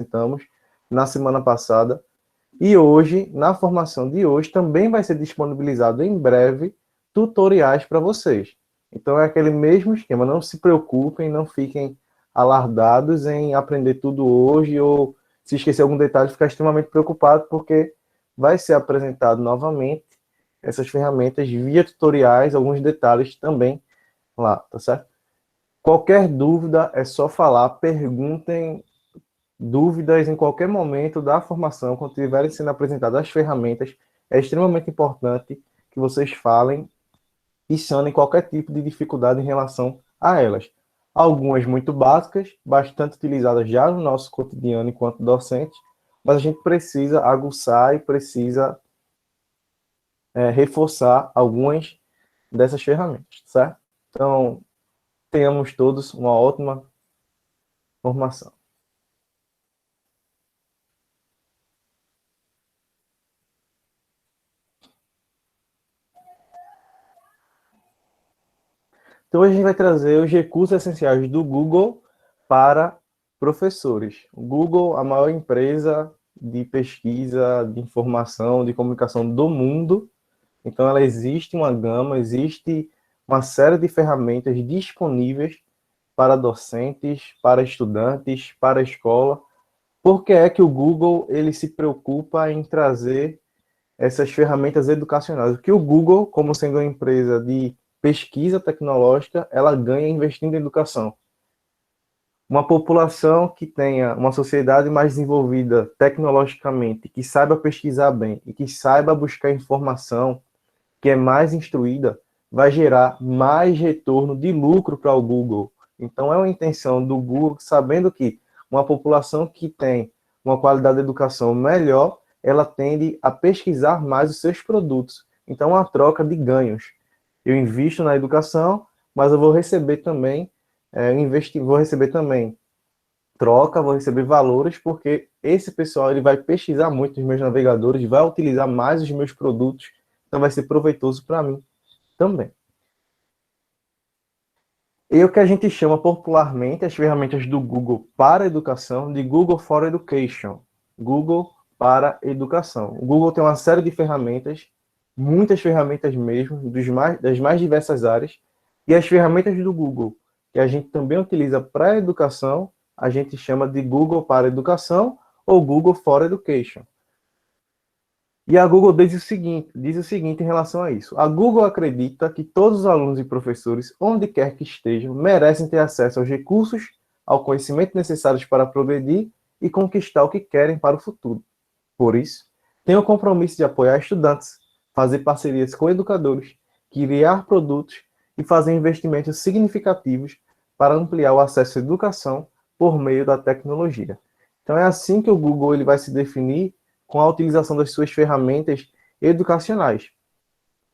apresentamos na semana passada. E hoje, na formação de hoje, também vai ser disponibilizado em breve tutoriais para vocês. Então é aquele mesmo esquema, não se preocupem, não fiquem alardados em aprender tudo hoje ou se esquecer algum detalhe, ficar extremamente preocupado, porque vai ser apresentado novamente essas ferramentas via tutoriais, alguns detalhes também lá, tá certo? Qualquer dúvida é só falar, perguntem dúvidas em qualquer momento da formação, quando estiverem sendo apresentadas as ferramentas, é extremamente importante que vocês falem e sanem qualquer tipo de dificuldade em relação a elas. Algumas muito básicas, bastante utilizadas já no nosso cotidiano enquanto docente, mas a gente precisa aguçar e precisa reforçar algumas dessas ferramentas, certo? Então, tenhamos todos uma ótima formação. Então, hoje a gente vai trazer os recursos essenciais do Google para professores. O Google, a maior empresa de pesquisa, de informação, de comunicação do mundo. Então, ela existe uma gama, existe uma série de ferramentas disponíveis para docentes, para estudantes, para a escola. Por que é que o Google ele se preocupa em trazer essas ferramentas educacionais? Porque o Google, como sendo uma empresa de pesquisa tecnológica, ela ganha investindo em educação. Uma população que tenha uma sociedade mais desenvolvida tecnologicamente, que saiba pesquisar bem e que saiba buscar informação, que é mais instruída, vai gerar mais retorno de lucro para o Google. Então, é uma intenção do Google, sabendo que uma população que tem uma qualidade de educação melhor, ela tende a pesquisar mais os seus produtos. Então, é uma troca de ganhos. Eu invisto na educação, mas eu vou receber também, vou receber também troca, vou receber valores, porque esse pessoal ele vai pesquisar muito nos meus navegadores, vai utilizar mais os meus produtos, então vai ser proveitoso para mim também. E o que a gente chama popularmente as ferramentas do Google para a educação de Google for Education. Google para educação. O Google tem uma série de ferramentas, muitas ferramentas mesmo, das mais diversas áreas, e as ferramentas do Google, que a gente também utiliza para a educação, a gente chama de Google para Educação ou Google for Education. E a Google diz o seguinte em relação a isso. A Google acredita que todos os alunos e professores, onde quer que estejam, merecem ter acesso aos recursos, ao conhecimento necessários para progredir e conquistar o que querem para o futuro. Por isso, tem o compromisso de apoiar estudantes, fazer parcerias com educadores, criar produtos e fazer investimentos significativos para ampliar o acesso à educação por meio da tecnologia. Então é assim que o Google ele vai se definir com a utilização das suas ferramentas educacionais.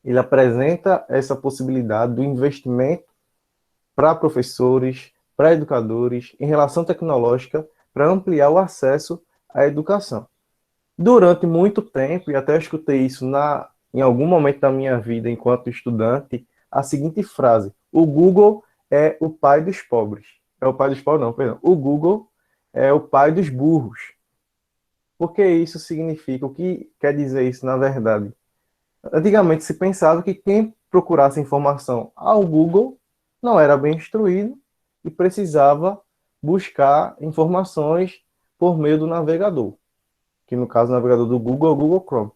Ele apresenta essa possibilidade do investimento para professores, para educadores, em relação tecnológica, para ampliar o acesso à educação. Durante muito tempo, e até eu escutei isso em algum momento da minha vida enquanto estudante, a seguinte frase: o Google é o pai dos pobres. É o pai dos pobres, não, perdão. O Google é o pai dos burros. O que isso significa? O que quer dizer isso, na verdade? Antigamente se pensava que quem procurasse informação ao Google não era bem instruído e precisava buscar informações por meio do navegador, que no caso o navegador do Google é o Google Chrome.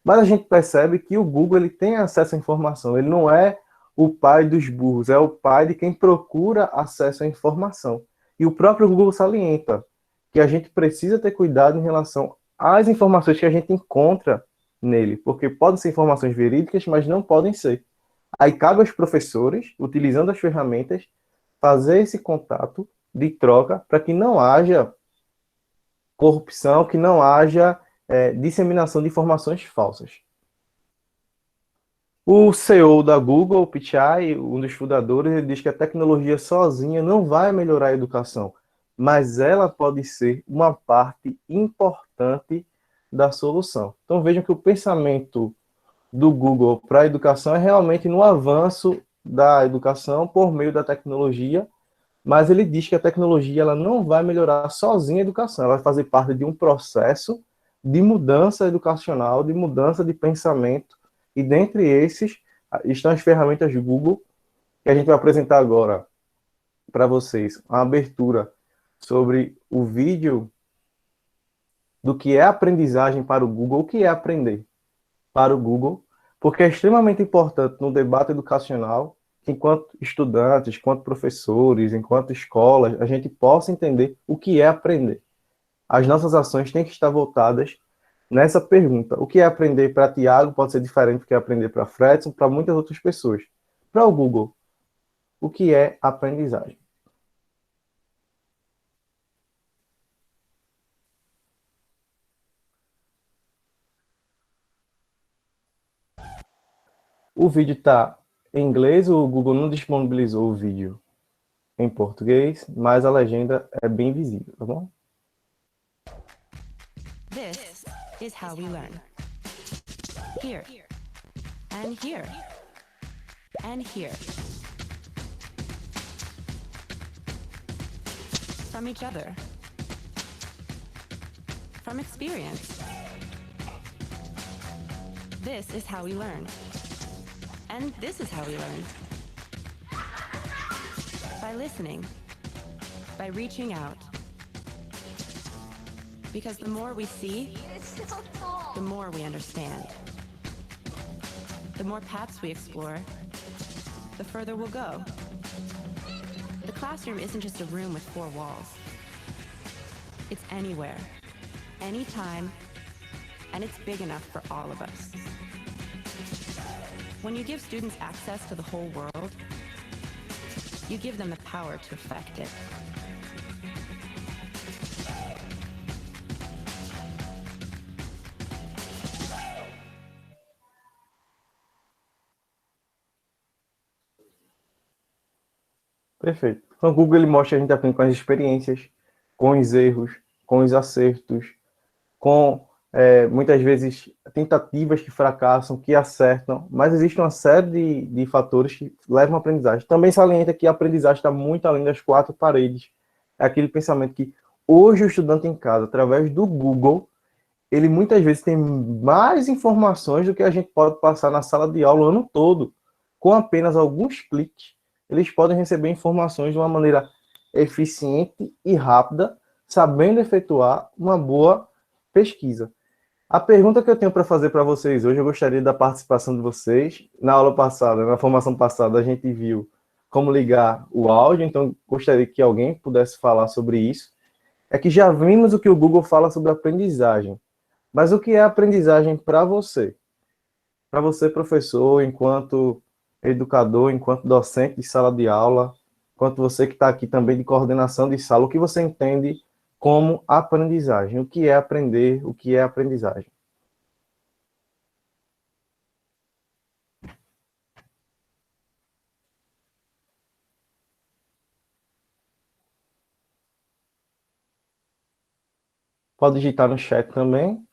Mas a gente percebe que o Google ele tem acesso à informação, ele não é o pai dos burros, é o pai de quem procura acesso à informação. E o próprio Google salienta que a gente precisa ter cuidado em relação às informações que a gente encontra nele, porque podem ser informações verídicas, mas não podem ser. Aí cabe aos professores, utilizando as ferramentas, fazer esse contato de troca para que não haja corrupção, que não haja disseminação de informações falsas. O CEO da Google, o Pichai, um dos fundadores, ele diz que a tecnologia sozinha não vai melhorar a educação, mas ela pode ser uma parte importante da solução. Então vejam que o pensamento do Google para a educação é realmente no avanço da educação por meio da tecnologia, mas ele diz que a tecnologia ela não vai melhorar sozinha a educação, ela vai fazer parte de um processo de mudança educacional, de mudança de pensamento, e dentre esses estão as ferramentas do Google, que a gente vai apresentar agora para vocês, uma abertura sobre o vídeo do que é aprendizagem para o Google, o que é aprender para o Google, porque é extremamente importante no debate educacional que, enquanto estudantes, enquanto professores, enquanto escolas, a gente possa entender o que é aprender. As nossas ações têm que estar voltadas nessa pergunta. O que é aprender para Tiago pode ser diferente do que é aprender para Fredson, para muitas outras pessoas. Para o Google, o que é aprendizagem? O vídeo está em inglês, o Google não disponibilizou o vídeo em português, mas a legenda é bem visível, tá bom? This is how we learn. Here, and here, and here. From each other. From experience. This is how we learn. And this is how we learn. By listening. By reaching out. Because the more we see, the more we understand. The more paths we explore, the further we'll go. The classroom isn't just a room with 4 walls. It's anywhere, anytime, and it's big enough for all of us. When you give students access to the whole world, you give them the power to affect it. Perfeito. Então, o Google ele mostra a gente aprende com as experiências, com os erros, com os acertos, com muitas vezes tentativas que fracassam, que acertam, mas existe uma série de fatores que levam à aprendizagem. Também salienta que a aprendizagem está muito além das 4 paredes. É aquele pensamento que hoje o estudante em casa, através do Google, ele muitas vezes tem mais informações do que a gente pode passar na sala de aula o ano todo. Com apenas alguns cliques, eles podem receber informações de uma maneira eficiente e rápida, sabendo efetuar uma boa pesquisa. A pergunta que eu tenho para fazer para vocês hoje, eu gostaria da participação de vocês. Na aula passada, na formação passada, a gente viu como ligar o áudio, então gostaria que alguém pudesse falar sobre isso. É que já vimos o que o Google fala sobre aprendizagem. Mas o que é aprendizagem para você? Para você, professor, enquanto educador, enquanto docente de sala de aula, enquanto você que está aqui também de coordenação de sala, o que você entende como aprendizagem? O que é aprender? O que é aprendizagem? Pode digitar no chat também.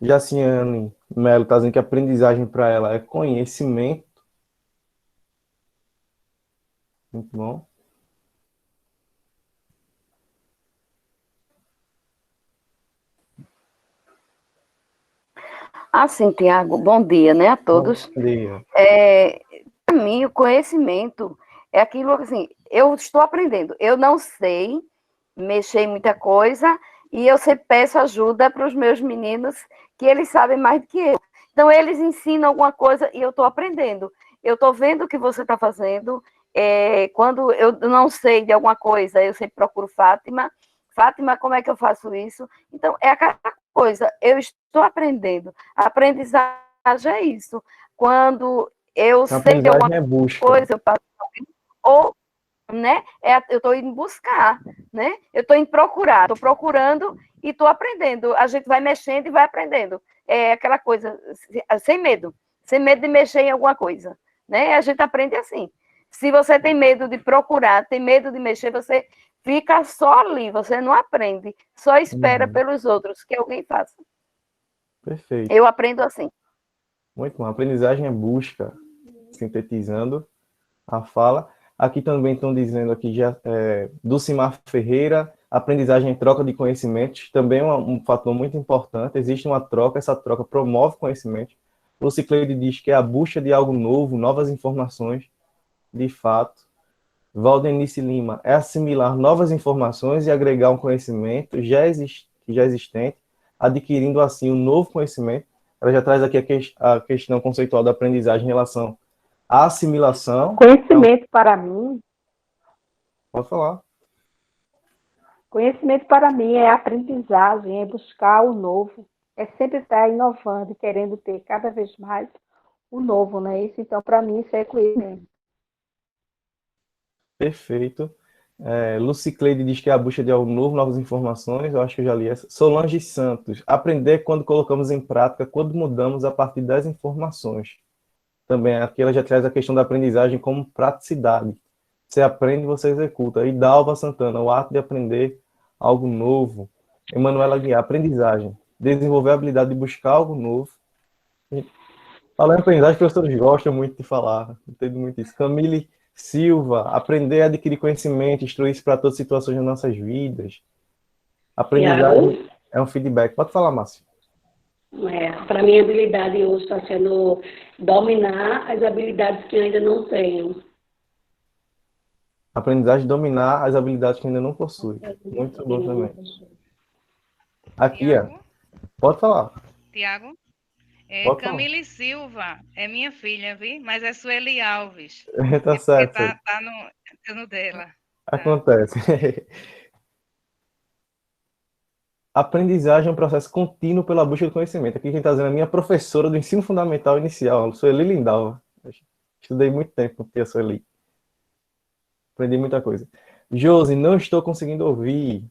Jaciane Melo está dizendo que aprendizagem para ela é conhecimento. Muito bom. Assim, Tiago, bom dia, né, a todos. Bom dia. Para mim, o conhecimento é aquilo assim, eu estou aprendendo, eu não sei mexer em muita coisa e eu sempre peço ajuda para os meus meninos que eles sabem mais do que eu. Então, eles ensinam alguma coisa e eu estou aprendendo. Eu estou vendo o que você está fazendo. Quando eu não sei de alguma coisa, eu sempre procuro Fátima. Fátima, como é que eu faço isso? Então, é aquela coisa, eu estou aprendendo. A aprendizagem é isso. Quando eu sei de alguma coisa, eu passo ou né? Eu estou indo buscar, né? Eu estou indo procurar, estou procurando e estou aprendendo. A gente vai mexendo e vai aprendendo. É aquela coisa, sem medo de mexer em alguma coisa, né? A gente aprende assim. Se você tem medo de procurar, tem medo de mexer, você fica só ali, você não aprende, só espera pelos outros que alguém faça. Perfeito. Eu aprendo assim. Muito bom. A aprendizagem é busca, sintetizando, a fala. Aqui também estão dizendo aqui já, do Cimar Ferreira, aprendizagem em troca de conhecimentos, também é um fator muito importante. Existe uma troca, essa troca promove conhecimento. O Cicleide diz que é a busca de algo novo, novas informações, de fato. Valdenice Lima, é assimilar novas informações e agregar um conhecimento já existente, adquirindo assim um novo conhecimento. Ela já traz aqui a questão conceitual da aprendizagem em relação à assimilação. Conhecimento para mim, Pode falar. conhecimento para mim é aprendizagem, é buscar o novo, é sempre estar inovando, querendo ter cada vez mais o novo, não é isso? Então, para mim, isso é conhecimento. Perfeito. Lucicleide diz que é a busca de algo novo, novas informações. Eu acho que eu já li essa. Solange Santos, aprender quando colocamos em prática, quando mudamos a partir das informações. Também aqui ela já traz a questão da aprendizagem como praticidade. Você aprende, você executa. E Dalva Santana, o ato de aprender algo novo. Emanuela Guiar, aprendizagem. Desenvolver a habilidade de buscar algo novo. Falando em aprendizagem, os professores gostam muito de falar. Entendo muito isso. Camille Silva, aprender a adquirir conhecimento, instruir isso para todas as situações das nossas vidas. Aprendizagem é um feedback. Pode falar, Márcio. Para mim, a habilidade hoje está sendo dominar as habilidades que eu ainda não tenho. Aprendizagem, dominar as habilidades que ainda não possui. Muito bom também. Aqui, ó. Pode falar. Tiago? Pode Camille Silva, é minha filha, viu? Mas é Sueli Alves. Tá certo. Porque tá no dela. Acontece. Aprendizagem é um processo contínuo pela busca do conhecimento. Aqui quem está dizendo é a minha professora do ensino fundamental inicial, Sueli Lindalva. Estudei muito tempo com a Sueli. Aprendi muita coisa. Josi, não estou conseguindo ouvir.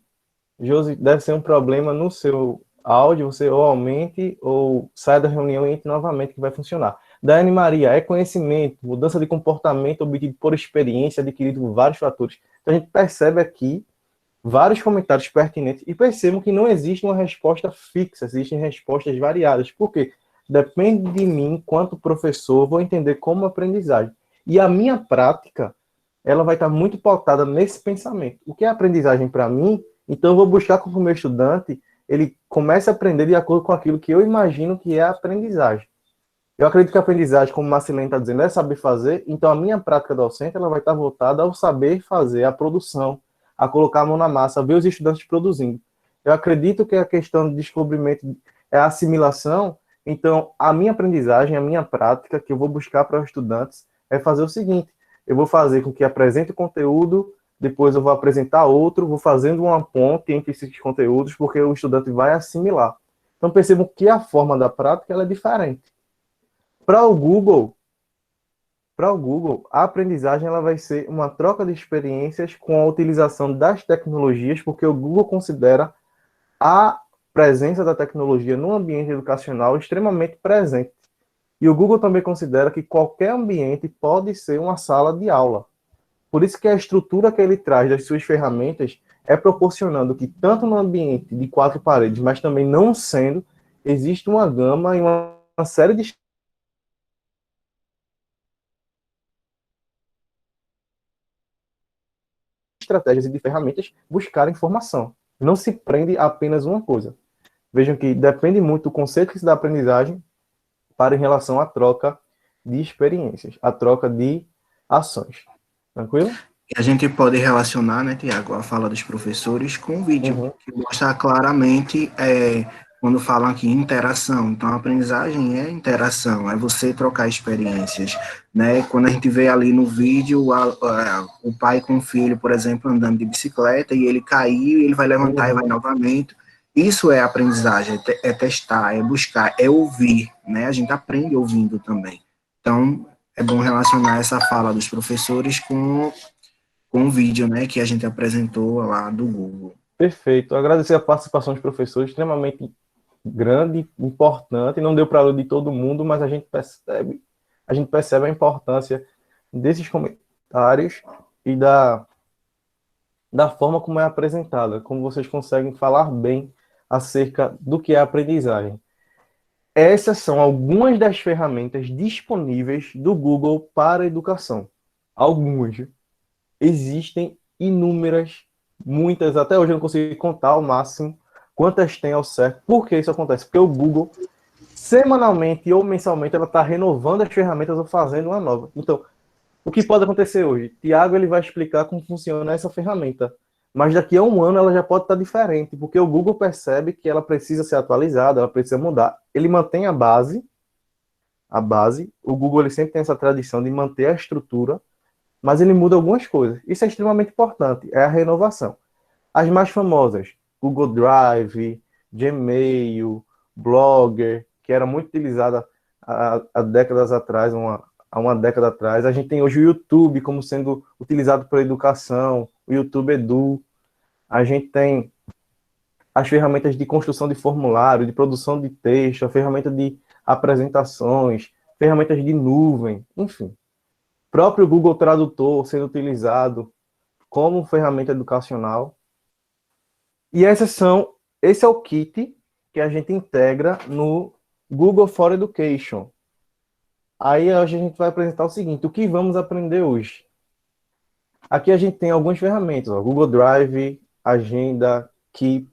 Josi, deve ser um problema no seu áudio, você ou aumente ou sai da reunião e entre novamente que vai funcionar. Daiane Maria, é conhecimento, mudança de comportamento obtido por experiência, adquirido por vários fatores. Então a gente percebe aqui vários comentários pertinentes e percebam que não existe uma resposta fixa, existem respostas variadas. Por quê? Depende de mim, enquanto professor, vou entender como aprendizagem. E a minha prática, ela vai estar muito pautada nesse pensamento. O que é aprendizagem para mim? Então eu vou buscar com o meu estudante, ele comece a aprender de acordo com aquilo que eu imagino que é a aprendizagem. Eu acredito que a aprendizagem, como o Marcelene está dizendo, é saber fazer, então a minha prática docente ela vai estar voltada ao saber fazer, à produção, a colocar a mão na massa, a ver os estudantes produzindo. Eu acredito que a questão de descobrimento é a assimilação, então a minha aprendizagem, a minha prática que eu vou buscar para os estudantes é fazer o seguinte, eu vou fazer com que apresente o conteúdo, depois eu vou apresentar outro, vou fazendo uma ponte entre esses conteúdos, porque o estudante vai assimilar. Então percebam que a forma da prática ela é diferente. Para o Google, a aprendizagem ela vai ser uma troca de experiências com a utilização das tecnologias, porque o Google considera a presença da tecnologia no ambiente educacional extremamente presente. E o Google também considera que qualquer ambiente pode ser uma sala de aula. Por isso que a estrutura que ele traz das suas ferramentas é proporcionando que tanto no ambiente de 4 paredes, mas também não sendo, existe uma gama e uma série de estratégias e de ferramentas buscar informação. Não se prende a apenas uma coisa. Vejam que depende muito do conceito que se dá aprendizagem para em relação à troca de experiências, a troca de ações. Tranquilo? A gente pode relacionar, né, Tiago, a fala dos professores com o vídeo, que mostra claramente quando falam aqui interação. Então, a aprendizagem é interação, é você trocar experiências, né? Quando a gente vê ali no vídeo o pai com o filho, por exemplo, andando de bicicleta e ele caiu e ele vai levantar e vai novamente. Isso é aprendizagem, é testar, é buscar, é ouvir, né? A gente aprende ouvindo também. Então, é bom relacionar essa fala dos professores com o vídeo, né, que a gente apresentou lá do Google. Perfeito. Agradecer a participação dos professores, extremamente grande, importante. Não deu para ler de todo mundo, mas a gente percebe a importância desses comentários e da forma como é apresentada, como vocês conseguem falar bem acerca do que é a aprendizagem. Essas são algumas das ferramentas disponíveis do Google para a educação. Algumas. Existem inúmeras, muitas, até hoje eu não consigo contar ao máximo quantas tem ao certo. Por que isso acontece? Porque o Google, semanalmente ou mensalmente, ela está renovando as ferramentas ou fazendo uma nova. Então, o que pode acontecer hoje? Tiago ele vai explicar como funciona essa ferramenta. Mas daqui a um ano ela já pode estar diferente, porque o Google percebe que ela precisa ser atualizada, ela precisa mudar. Ele mantém a base. O Google ele sempre tem essa tradição de manter a estrutura, mas ele muda algumas coisas. Isso é extremamente importante, é a renovação. As mais famosas, Google Drive, Gmail, Blogger, que era muito utilizada há décadas atrás, há uma década atrás. A gente tem hoje o YouTube como sendo utilizado para educação, o YouTube Edu. A gente tem as ferramentas de construção de formulário, de produção de texto, a ferramenta de apresentações, ferramentas de nuvem, enfim. Próprio Google Tradutor sendo utilizado como ferramenta educacional. E esse é o kit que a gente integra no Google for Education. Aí hoje a gente vai apresentar o seguinte, o que vamos aprender hoje? Aqui a gente tem algumas ferramentas, ó, Google Drive, Agenda, Keep,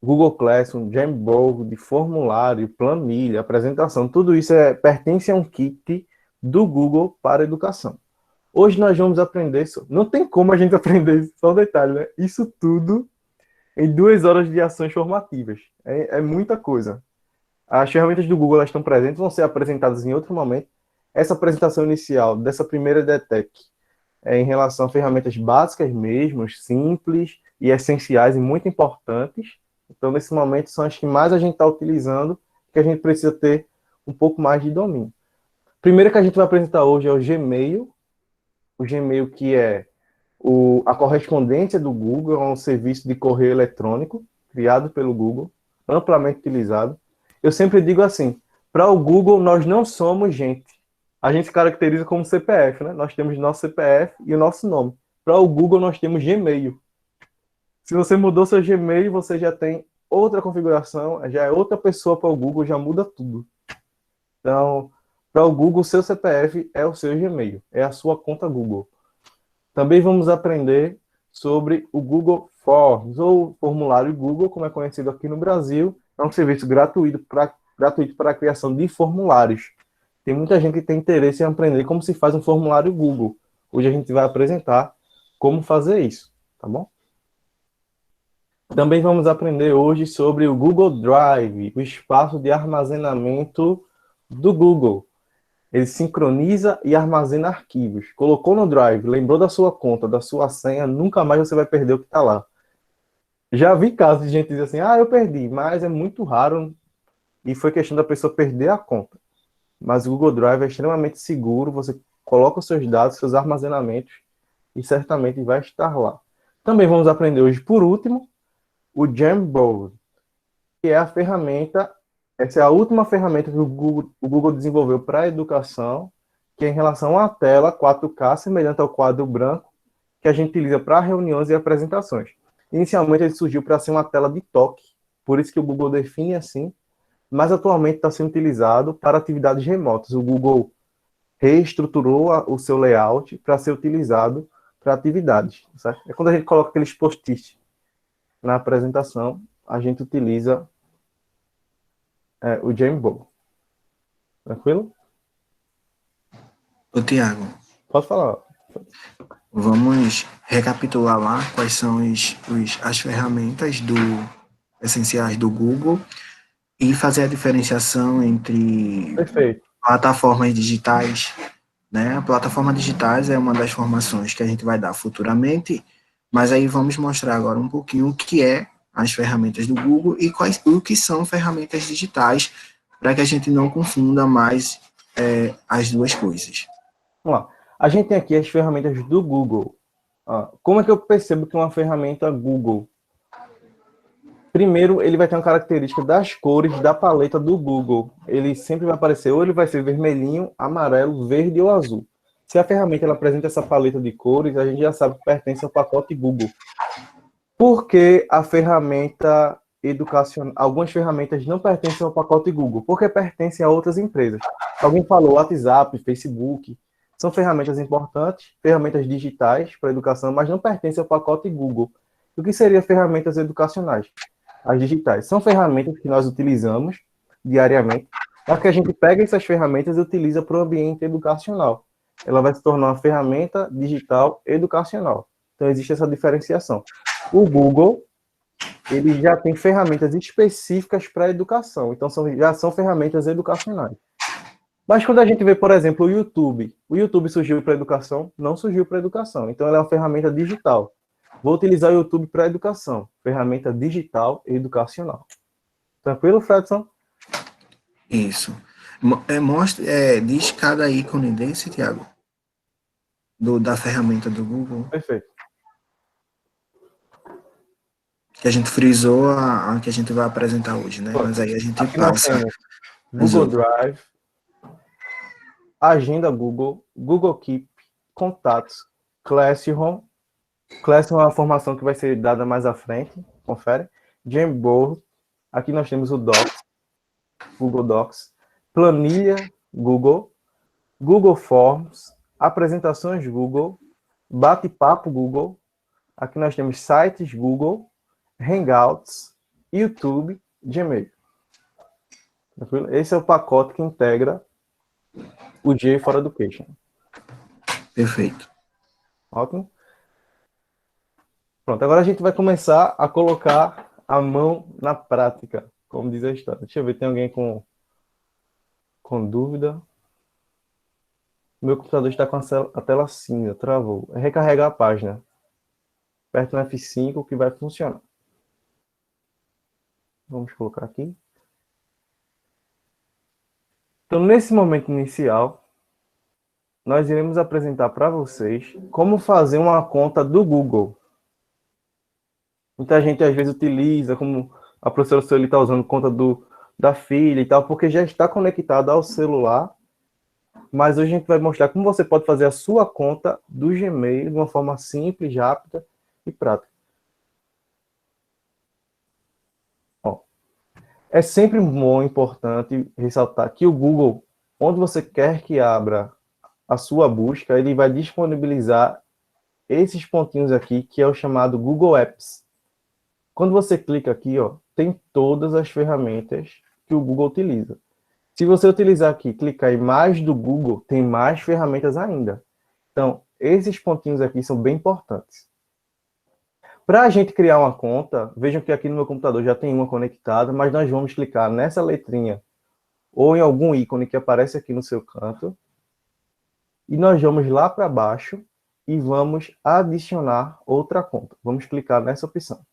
Google Classroom, Jamboard, formulário, planilha, apresentação, tudo isso pertence a um kit do Google para educação. Hoje nós vamos aprender isso. Não tem como a gente aprender isso, só um detalhe, né? Isso tudo em 2 horas de ações formativas. É muita coisa. As ferramentas do Google elas estão presentes, vão ser apresentadas em outro momento. Essa apresentação inicial dessa primeira EDTech é em relação a ferramentas básicas mesmo, simples e essenciais e muito importantes. Então, nesse momento, são as que mais a gente está utilizando, que a gente precisa ter um pouco mais de domínio. Primeiro que a gente vai apresentar hoje é o Gmail. O Gmail que é a correspondência do Google, é um serviço de correio eletrônico criado pelo Google, amplamente utilizado. Eu sempre digo assim, para o Google nós não somos gente. A gente se caracteriza como CPF, né? Nós temos nosso CPF e o nosso nome. Para o Google nós temos Gmail. Se você mudou seu Gmail, você já tem outra configuração, já é outra pessoa para o Google, já muda tudo. Então, para o Google, seu CPF é o seu Gmail, é a sua conta Google. Também vamos aprender sobre o Google Forms, ou formulário Google, como é conhecido aqui no Brasil. É um serviço gratuito para a criação de formulários. Tem muita gente que tem interesse em aprender como se faz um formulário Google. Hoje a gente vai apresentar como fazer isso, tá bom? Também vamos aprender hoje sobre o Google Drive, o espaço de armazenamento do Google. Ele sincroniza e armazena arquivos. Colocou no Drive, lembrou da sua conta, da sua senha, nunca mais você vai perder o que está lá. Já vi casos de gente dizer assim, eu perdi, mas é muito raro e foi questão da pessoa perder a conta. Mas o Google Drive é extremamente seguro, você coloca os seus dados, seus armazenamentos e certamente vai estar lá. Também vamos aprender hoje, por último, o Jamboard, que é a ferramenta, essa é a última ferramenta que o Google desenvolveu para a educação, que é em relação à tela 4K, semelhante ao quadro branco, que a gente utiliza para reuniões e apresentações. Inicialmente ele surgiu para ser uma tela de toque, por isso que o Google define assim, mas atualmente está sendo utilizado para atividades remotas. O Google reestruturou o seu layout para ser utilizado para atividades. Certo? É quando a gente coloca aqueles post-its na apresentação, a gente utiliza o Jamboard. Tranquilo? Ô, Tiago, Pode falar. vamos recapitular lá quais são as ferramentas essenciais do Google e fazer a diferenciação entre Perfeito. plataformas digitais, né? Plataformas digitais é uma das formações que a gente vai dar futuramente, mas aí vamos mostrar agora um pouquinho o que é as ferramentas do Google e o que são ferramentas digitais, para que a gente não confunda mais as duas coisas. Vamos lá. A gente tem aqui as ferramentas do Google. Como é que eu percebo que uma ferramenta Google? Primeiro, ele vai ter uma característica das cores da paleta do Google. Ele sempre vai aparecer, ou ele vai ser vermelhinho, amarelo, verde ou azul. Se a ferramenta ela apresenta essa paleta de cores, a gente já sabe que pertence ao pacote Google. Por que a ferramenta educacional, algumas ferramentas não pertencem ao pacote Google? Porque pertencem a outras empresas. Alguém falou WhatsApp, Facebook. São ferramentas importantes, ferramentas digitais para a educação, mas não pertencem ao pacote Google. O que seriam ferramentas educacionais? As digitais. São ferramentas que nós utilizamos diariamente, mas que a gente pega essas ferramentas e utiliza para o ambiente educacional. Ela vai se tornar uma ferramenta digital educacional. Então, existe essa diferenciação. O Google, ele já tem ferramentas específicas para a educação. Então, já são ferramentas educacionais. Mas quando a gente vê, por exemplo, o YouTube surgiu para a educação? Não surgiu para a educação. Então, ela é uma ferramenta digital. Vou utilizar o YouTube para a educação. Ferramenta digital e educacional. Tranquilo, Fredson? Isso. Diz cada ícone desse, Tiago, da ferramenta do Google, Perfeito. que a gente frisou a que a gente vai apresentar hoje, né? Mas aí a gente Aqui nós passa. temos Google Drive, Agenda Google, Google Keep, Contatos, Classroom. Classroom é uma formação que vai ser dada mais à frente, confere. Jamboard, aqui nós temos o Docs, Google Docs, Planilha Google, Google Forms, Apresentações Google, Bate-papo Google, aqui nós temos Sites Google, Hangouts, YouTube, Gmail. Tranquilo? Esse é o pacote que integra o G for Education. Perfeito. Ótimo. Pronto, agora a gente vai começar a colocar a mão na prática, como diz a história. Deixa eu ver, tem alguém com dúvida? Meu computador está com a tela cinza, travou. É recarregar a página. Aperta no F5 que vai funcionar. Vamos colocar aqui. Então, nesse momento inicial, nós iremos apresentar para vocês como fazer uma conta do Google. Muita gente, às vezes, utiliza, como a professora Sueli está usando conta da filha e tal, porque já está conectado ao celular. Mas hoje a gente vai mostrar como você pode fazer a sua conta do Gmail de uma forma simples, rápida e prática. Ó, é sempre bom, importante ressaltar que o Google, onde você quer que abra a sua busca, ele vai disponibilizar esses pontinhos aqui, que é o chamado Google Apps. Quando você clica aqui, ó, tem todas as ferramentas que o Google utiliza. Se você utilizar aqui, clicar em mais do Google, tem mais ferramentas ainda. Então, esses pontinhos aqui são bem importantes. Para a gente criar uma conta, vejam que aqui no meu computador já tem uma conectada, mas nós vamos clicar nessa letrinha ou em algum ícone que aparece aqui no seu canto. E nós vamos lá para baixo e vamos adicionar outra conta. Vamos clicar nessa opção.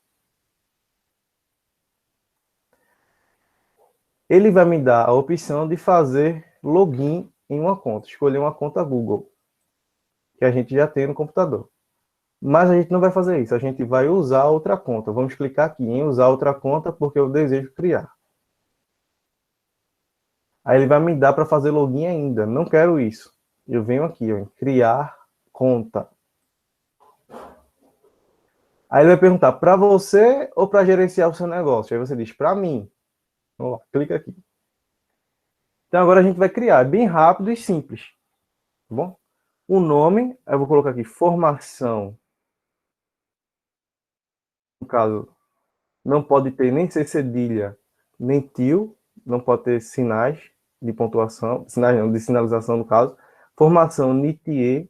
Ele vai me dar a opção de fazer login em uma conta, escolher uma conta Google, que a gente já tem no computador. Mas a gente não vai fazer isso, a gente vai usar outra conta. Vamos clicar aqui em usar outra conta porque eu desejo criar. Aí ele vai me dar para fazer login ainda, não quero isso. Eu venho aqui, ó, em criar conta. Aí ele vai perguntar, para você ou para gerenciar o seu negócio? Aí você diz, para mim. Vamos lá, clica aqui. Então agora a gente vai criar, é bem rápido e simples. Tá bom? O nome, eu vou colocar aqui, formação. No caso, não pode ter nem C cedilha, nem tio, não pode ter sinais de pontuação, sinais não, de sinalização no caso. Formação NITIE,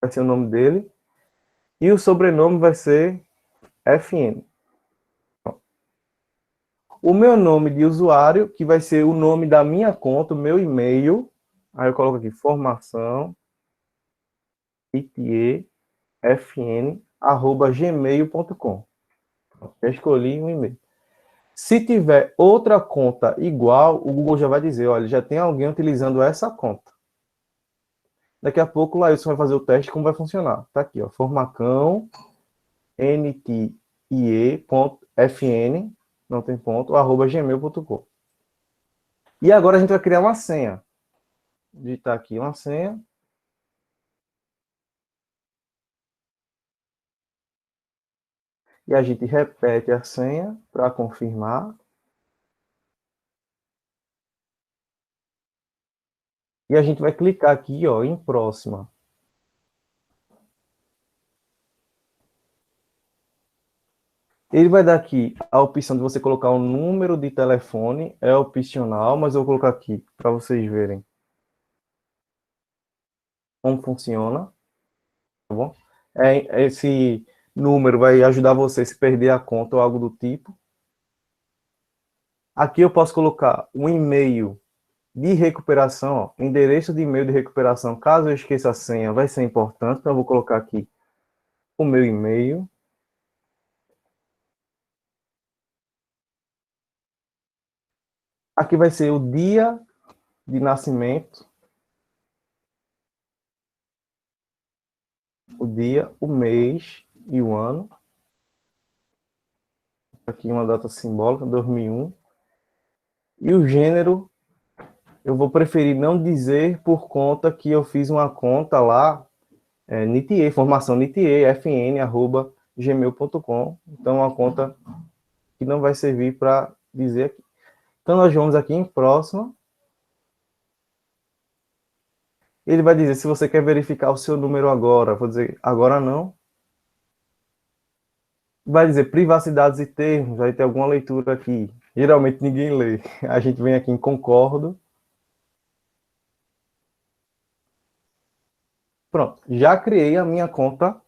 vai ser o nome dele. E o sobrenome vai ser FN. O meu nome de usuário, que vai ser o nome da minha conta, o meu e-mail. Aí eu coloco aqui, formação, itiefn@gmail.com. Já escolhi um e-mail. Se tiver outra conta igual, o Google já vai dizer, olha, já tem alguém utilizando essa conta. Daqui a pouco o Lailson vai fazer o teste, como vai funcionar. Tá aqui, ó, formacão, ntie.fn, não tem ponto, @gmail.com. E agora a gente vai criar uma senha. Digitar aqui uma senha. E a gente repete a senha para confirmar. E a gente vai clicar aqui, ó, em próxima. Ele vai dar aqui a opção de você colocar um número de telefone, é opcional, mas eu vou colocar aqui para vocês verem como funciona, tá bom? Esse número vai ajudar você se perder a conta ou algo do tipo. Aqui eu posso colocar um e-mail de recuperação, ó, endereço de e-mail de recuperação, caso eu esqueça a senha, vai ser importante, então eu vou colocar aqui o meu e-mail. Aqui vai ser o dia de nascimento, o dia, o mês e o ano. Aqui uma data simbólica, 2001. E o gênero, eu vou preferir não dizer por conta que eu fiz uma conta lá, NITIE, formação NITIE, fn@gmail.com. Então, uma conta que não vai servir para dizer aqui. Então, nós vamos aqui em próxima. Ele vai dizer se você quer verificar o seu número agora. Vou dizer agora não. Vai dizer privacidades e termos. Vai ter alguma leitura aqui. Geralmente ninguém lê. A gente vem aqui em concordo. Pronto. Já criei a minha conta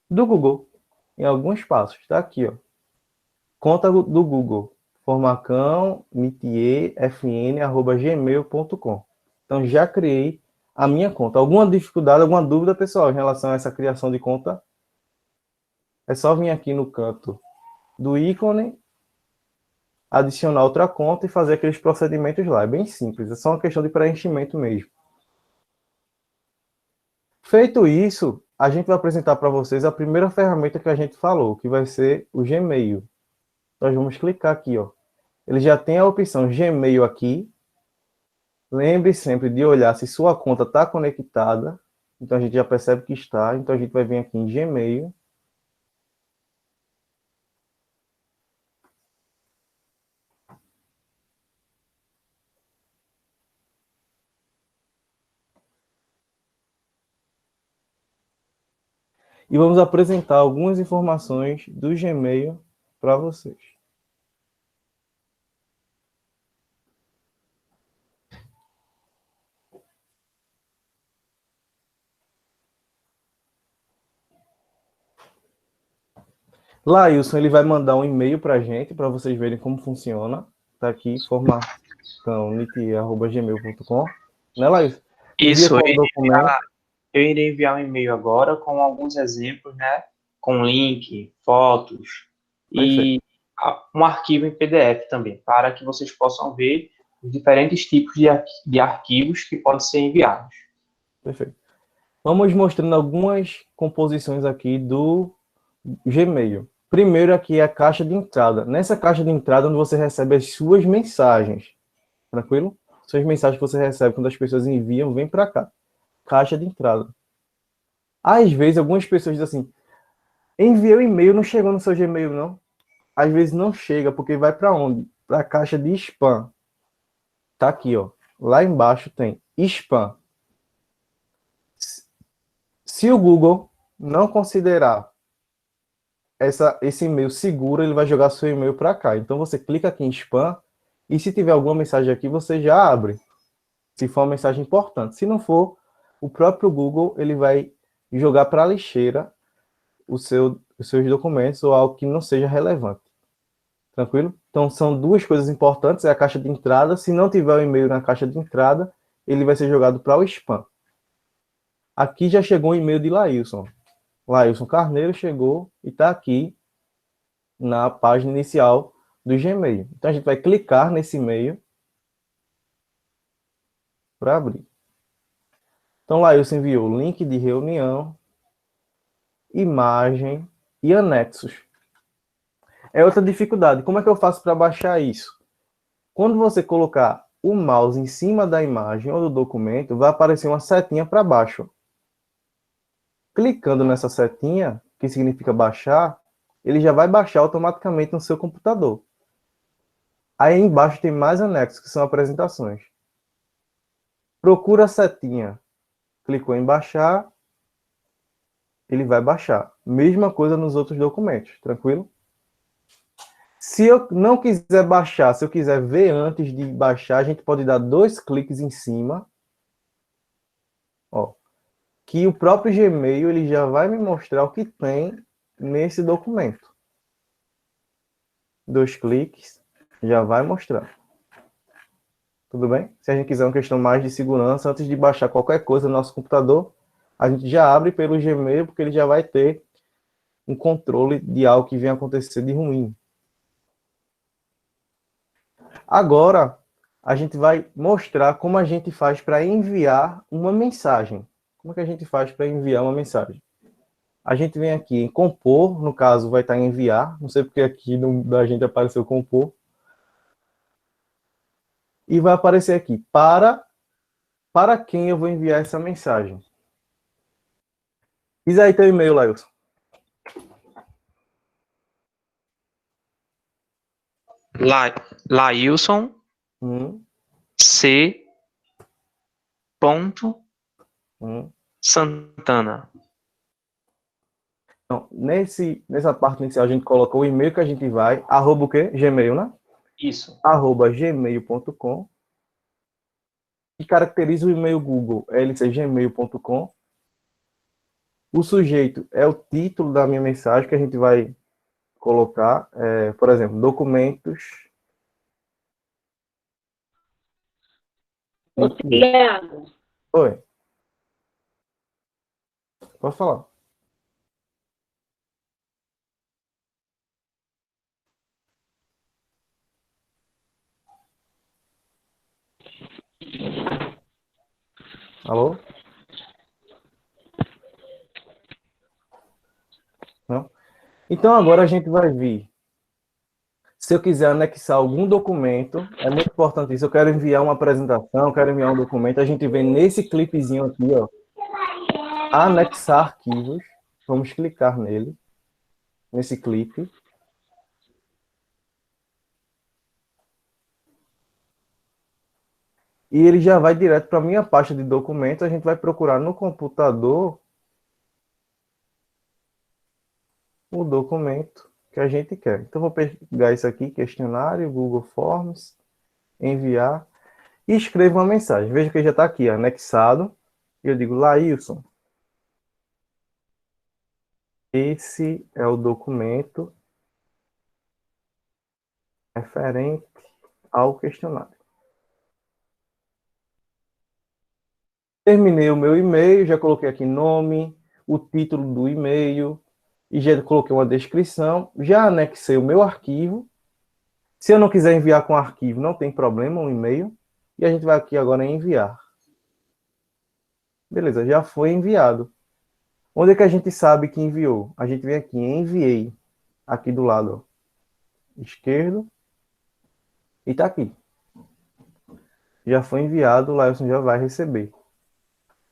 do Google. Em alguns passos. Está aqui, ó. Conta do Google. Formacão, mitie, fn@gmail.com. Então, já criei a minha conta. Alguma dificuldade, alguma dúvida, pessoal, em relação a essa criação de conta? É só vir aqui no canto do ícone, adicionar outra conta e fazer aqueles procedimentos lá. É bem simples, é só uma questão de preenchimento mesmo. Feito isso, a gente vai apresentar para vocês a primeira ferramenta que a gente falou, que vai ser o Gmail. Nós vamos clicar aqui, ó. Ele já tem a opção Gmail aqui. Lembre sempre de olhar se sua conta está conectada. Então, a gente já percebe que está. Então, a gente vai vir aqui em Gmail. E vamos apresentar algumas informações do Gmail para vocês. Lailson, ele vai mandar um e-mail para a gente, para vocês verem como funciona. Está aqui, formação.nit@gmail.com. Né, Lailson? Isso, Envia qual documento? eu irei enviar um e-mail agora com alguns exemplos, né? Com link, fotos Perfeito. e um arquivo em PDF também, para que vocês possam ver os diferentes tipos de arquivos que podem ser enviados. Perfeito. Vamos mostrando algumas composições aqui do Gmail. Primeiro aqui é a caixa de entrada. Nessa caixa de entrada onde você recebe as suas mensagens. Tranquilo? Suas mensagens que você recebe quando as pessoas enviam, vem para cá. Caixa de entrada. Às vezes, algumas pessoas dizem assim, enviei o e-mail, não chegou no seu Gmail, não. Às vezes não chega, porque vai para onde? Para a caixa de spam. Tá aqui, ó. Lá embaixo tem spam. Se o Google não considerar esse e-mail seguro, ele vai jogar seu e-mail para cá. Então, você clica aqui em spam e se tiver alguma mensagem aqui, você já abre. Se for uma mensagem importante. Se não for, o próprio Google ele vai jogar para a lixeira os seus documentos ou algo que não seja relevante. Tranquilo? Então, são duas coisas importantes. É a caixa de entrada. Se não tiver o e-mail na caixa de entrada, ele vai ser jogado para o spam. Aqui já chegou um e-mail de Lailson. Lailson Carneiro chegou e está aqui na página inicial do Gmail. Então, a gente vai clicar nesse e-mail para abrir. Então, Lailson enviou link de reunião, imagem e anexos. É outra dificuldade. Como é que eu faço para baixar isso? Quando você colocar o mouse em cima da imagem ou do documento, vai aparecer uma setinha para baixo. Clicando nessa setinha, que significa baixar, ele já vai baixar automaticamente no seu computador. Aí embaixo tem mais anexos, que são apresentações. Procura a setinha, clicou em baixar, ele vai baixar. Mesma coisa nos outros documentos, tranquilo? Se eu não quiser baixar, se eu quiser ver antes de baixar, a gente pode dar 2 cliques em cima, ó, que o próprio Gmail ele já vai me mostrar o que tem nesse documento. 2 cliques, já vai mostrar. Tudo bem? Se a gente quiser uma questão mais de segurança, antes de baixar qualquer coisa no nosso computador, a gente já abre pelo Gmail, porque ele já vai ter um controle de algo que venha acontecer de ruim. Agora, a gente vai mostrar como a gente faz para enviar uma mensagem. Como é que a gente faz para enviar uma mensagem? A gente vem aqui em compor, no caso vai estar em enviar, não sei porque aqui da gente apareceu compor. E vai aparecer aqui, para quem eu vou enviar essa mensagem. Diz aí teu e-mail, Lailson. Lailson C. Santana. Então, nessa parte inicial a gente coloca o e-mail que a gente vai, arroba o quê? Gmail, né? Isso. Arroba gmail.com. Que caracteriza o e-mail Google, lcgmail.com. O sujeito é o título da minha mensagem que a gente vai colocar, por exemplo, documentos. Ô, Tiago, Oi. Pode falar. Alô? Não? Então agora a gente vai vir. Se eu quiser anexar algum documento, é muito importante isso. Eu quero enviar uma apresentação, quero enviar um documento, a gente vem nesse clipezinho aqui, ó. Anexar arquivos. Vamos clicar nele, nesse clipe. E ele já vai direto para a minha pasta de documentos. A gente vai procurar no computador o documento que a gente quer. Então, vou pegar isso aqui, questionário, Google Forms, enviar, e escrevo uma mensagem. Veja que já está aqui, anexado. E eu digo, Lailson, esse é o documento referente ao questionário. Terminei o meu e-mail, já coloquei aqui nome, o título do e-mail, e já coloquei uma descrição, já anexei o meu arquivo. Se eu não quiser enviar com arquivo, não tem problema, um e-mail. E a gente vai aqui agora em enviar. Beleza, já foi enviado. Onde é que a gente sabe que enviou? A gente vem aqui em enviei, aqui do lado, ó, esquerdo, e tá aqui. Já foi enviado, o Lailson já vai receber.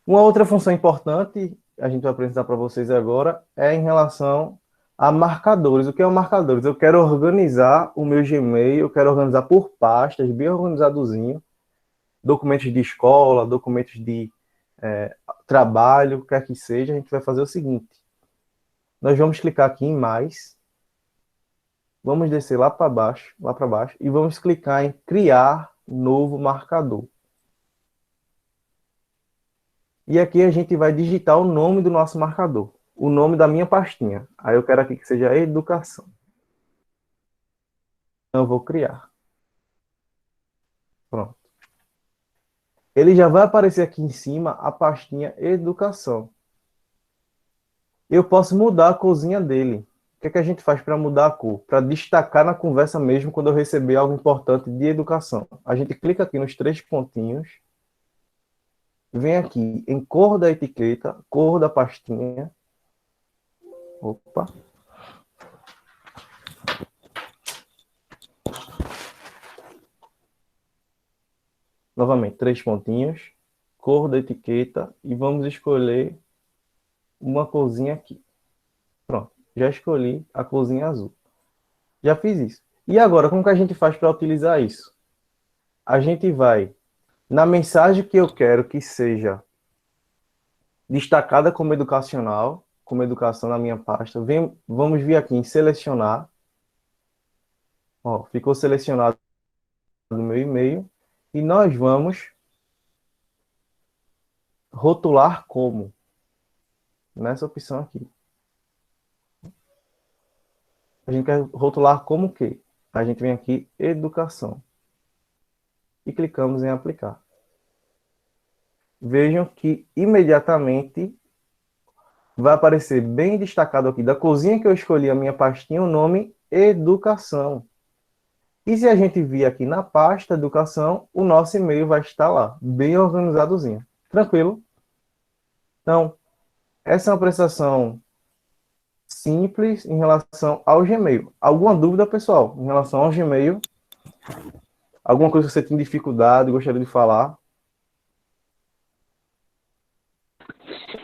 Uma outra função importante, a gente vai apresentar para vocês agora, é em relação a marcadores. O que é o marcadores? Eu quero organizar o meu Gmail, eu quero organizar por pastas, bem organizadozinho. Documentos de escola, documentos de trabalho, quer que seja, a gente vai fazer o seguinte. Nós vamos clicar aqui em mais. Vamos descer lá para baixo, e vamos clicar em criar novo marcador. E aqui a gente vai digitar o nome do nosso marcador, o nome da minha pastinha. Aí eu quero aqui que seja educação. Então eu vou criar. Pronto. Ele já vai aparecer aqui em cima a pastinha educação. Eu posso mudar a corzinha dele. O que é que a gente faz para mudar a cor? Para destacar na conversa mesmo quando eu receber algo importante de educação. A gente clica aqui nos 3 pontinhos. Vem aqui em cor da etiqueta, cor da pastinha. Opa. Novamente, 3 pontinhos, cor da etiqueta, e vamos escolher uma corzinha aqui. Pronto, já escolhi a corzinha azul. Já fiz isso. E agora, como que a gente faz para utilizar isso? A gente vai Na mensagem que eu quero que seja destacada como educacional, como educação na minha pasta, vamos vir aqui em selecionar. Ó, ficou selecionado no meu e-mail. E nós vamos rotular como, nessa opção aqui. A gente quer rotular como o quê? A gente vem aqui, educação. E clicamos em aplicar. Vejam que imediatamente vai aparecer bem destacado aqui, da cozinha que eu escolhi a minha pastinha, o nome educação. E se a gente vir aqui na pasta educação, o nosso e-mail vai estar lá, bem organizadozinho. Tranquilo? Então, essa é uma prestação simples em relação ao Gmail. Alguma dúvida, pessoal, em relação ao Gmail? Alguma coisa que você tem dificuldade, gostaria de falar?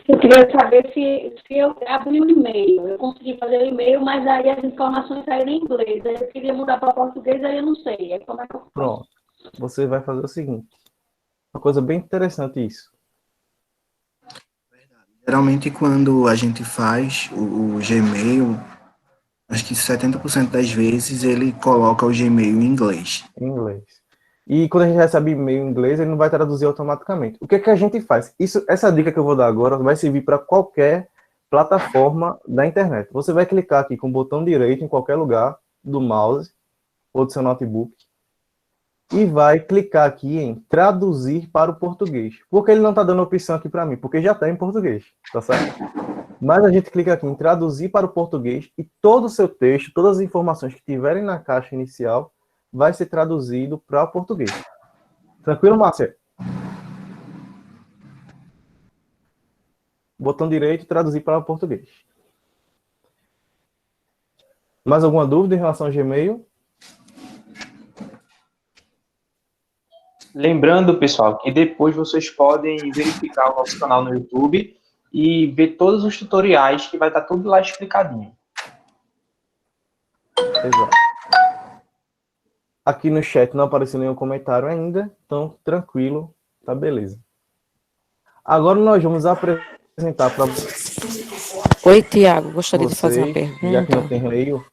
Eu queria saber se eu abrir o e-mail, eu consegui fazer o e-mail, mas aí as informações saíram em inglês. Aí eu queria mudar para português, aí eu não sei. Aí como é que eu faço? Pronto. Você vai fazer o seguinte. Uma coisa bem interessante isso. Geralmente, quando a gente faz o Gmail, acho que 70% das vezes ele coloca o Gmail em inglês. Em inglês. E quando a gente recebe e-mail em inglês, ele não vai traduzir automaticamente. O que é que a gente faz? Essa dica que eu vou dar agora vai servir para qualquer plataforma da internet. Você vai clicar aqui com o botão direito em qualquer lugar do mouse ou do seu notebook e vai clicar aqui em traduzir para o português. Por que ele não está dando opção aqui para mim? Porque já está em português, tá certo? Mas a gente clica aqui em traduzir para o português e todo o seu texto, todas as informações que tiverem na caixa inicial, vai ser traduzido para o português. Tranquilo, Márcia? Botão direito, traduzir para o português. Mais alguma dúvida em relação ao Gmail? Lembrando, pessoal, que depois vocês podem verificar o nosso canal no YouTube e ver todos os tutoriais, que vai estar tudo lá explicadinho. Exato. Aqui no chat não apareceu nenhum comentário ainda, então tranquilo, tá beleza. Agora nós vamos apresentar para vocês. Oi, Tiago, gostaria de fazer uma pergunta. Já que não tem e-mail.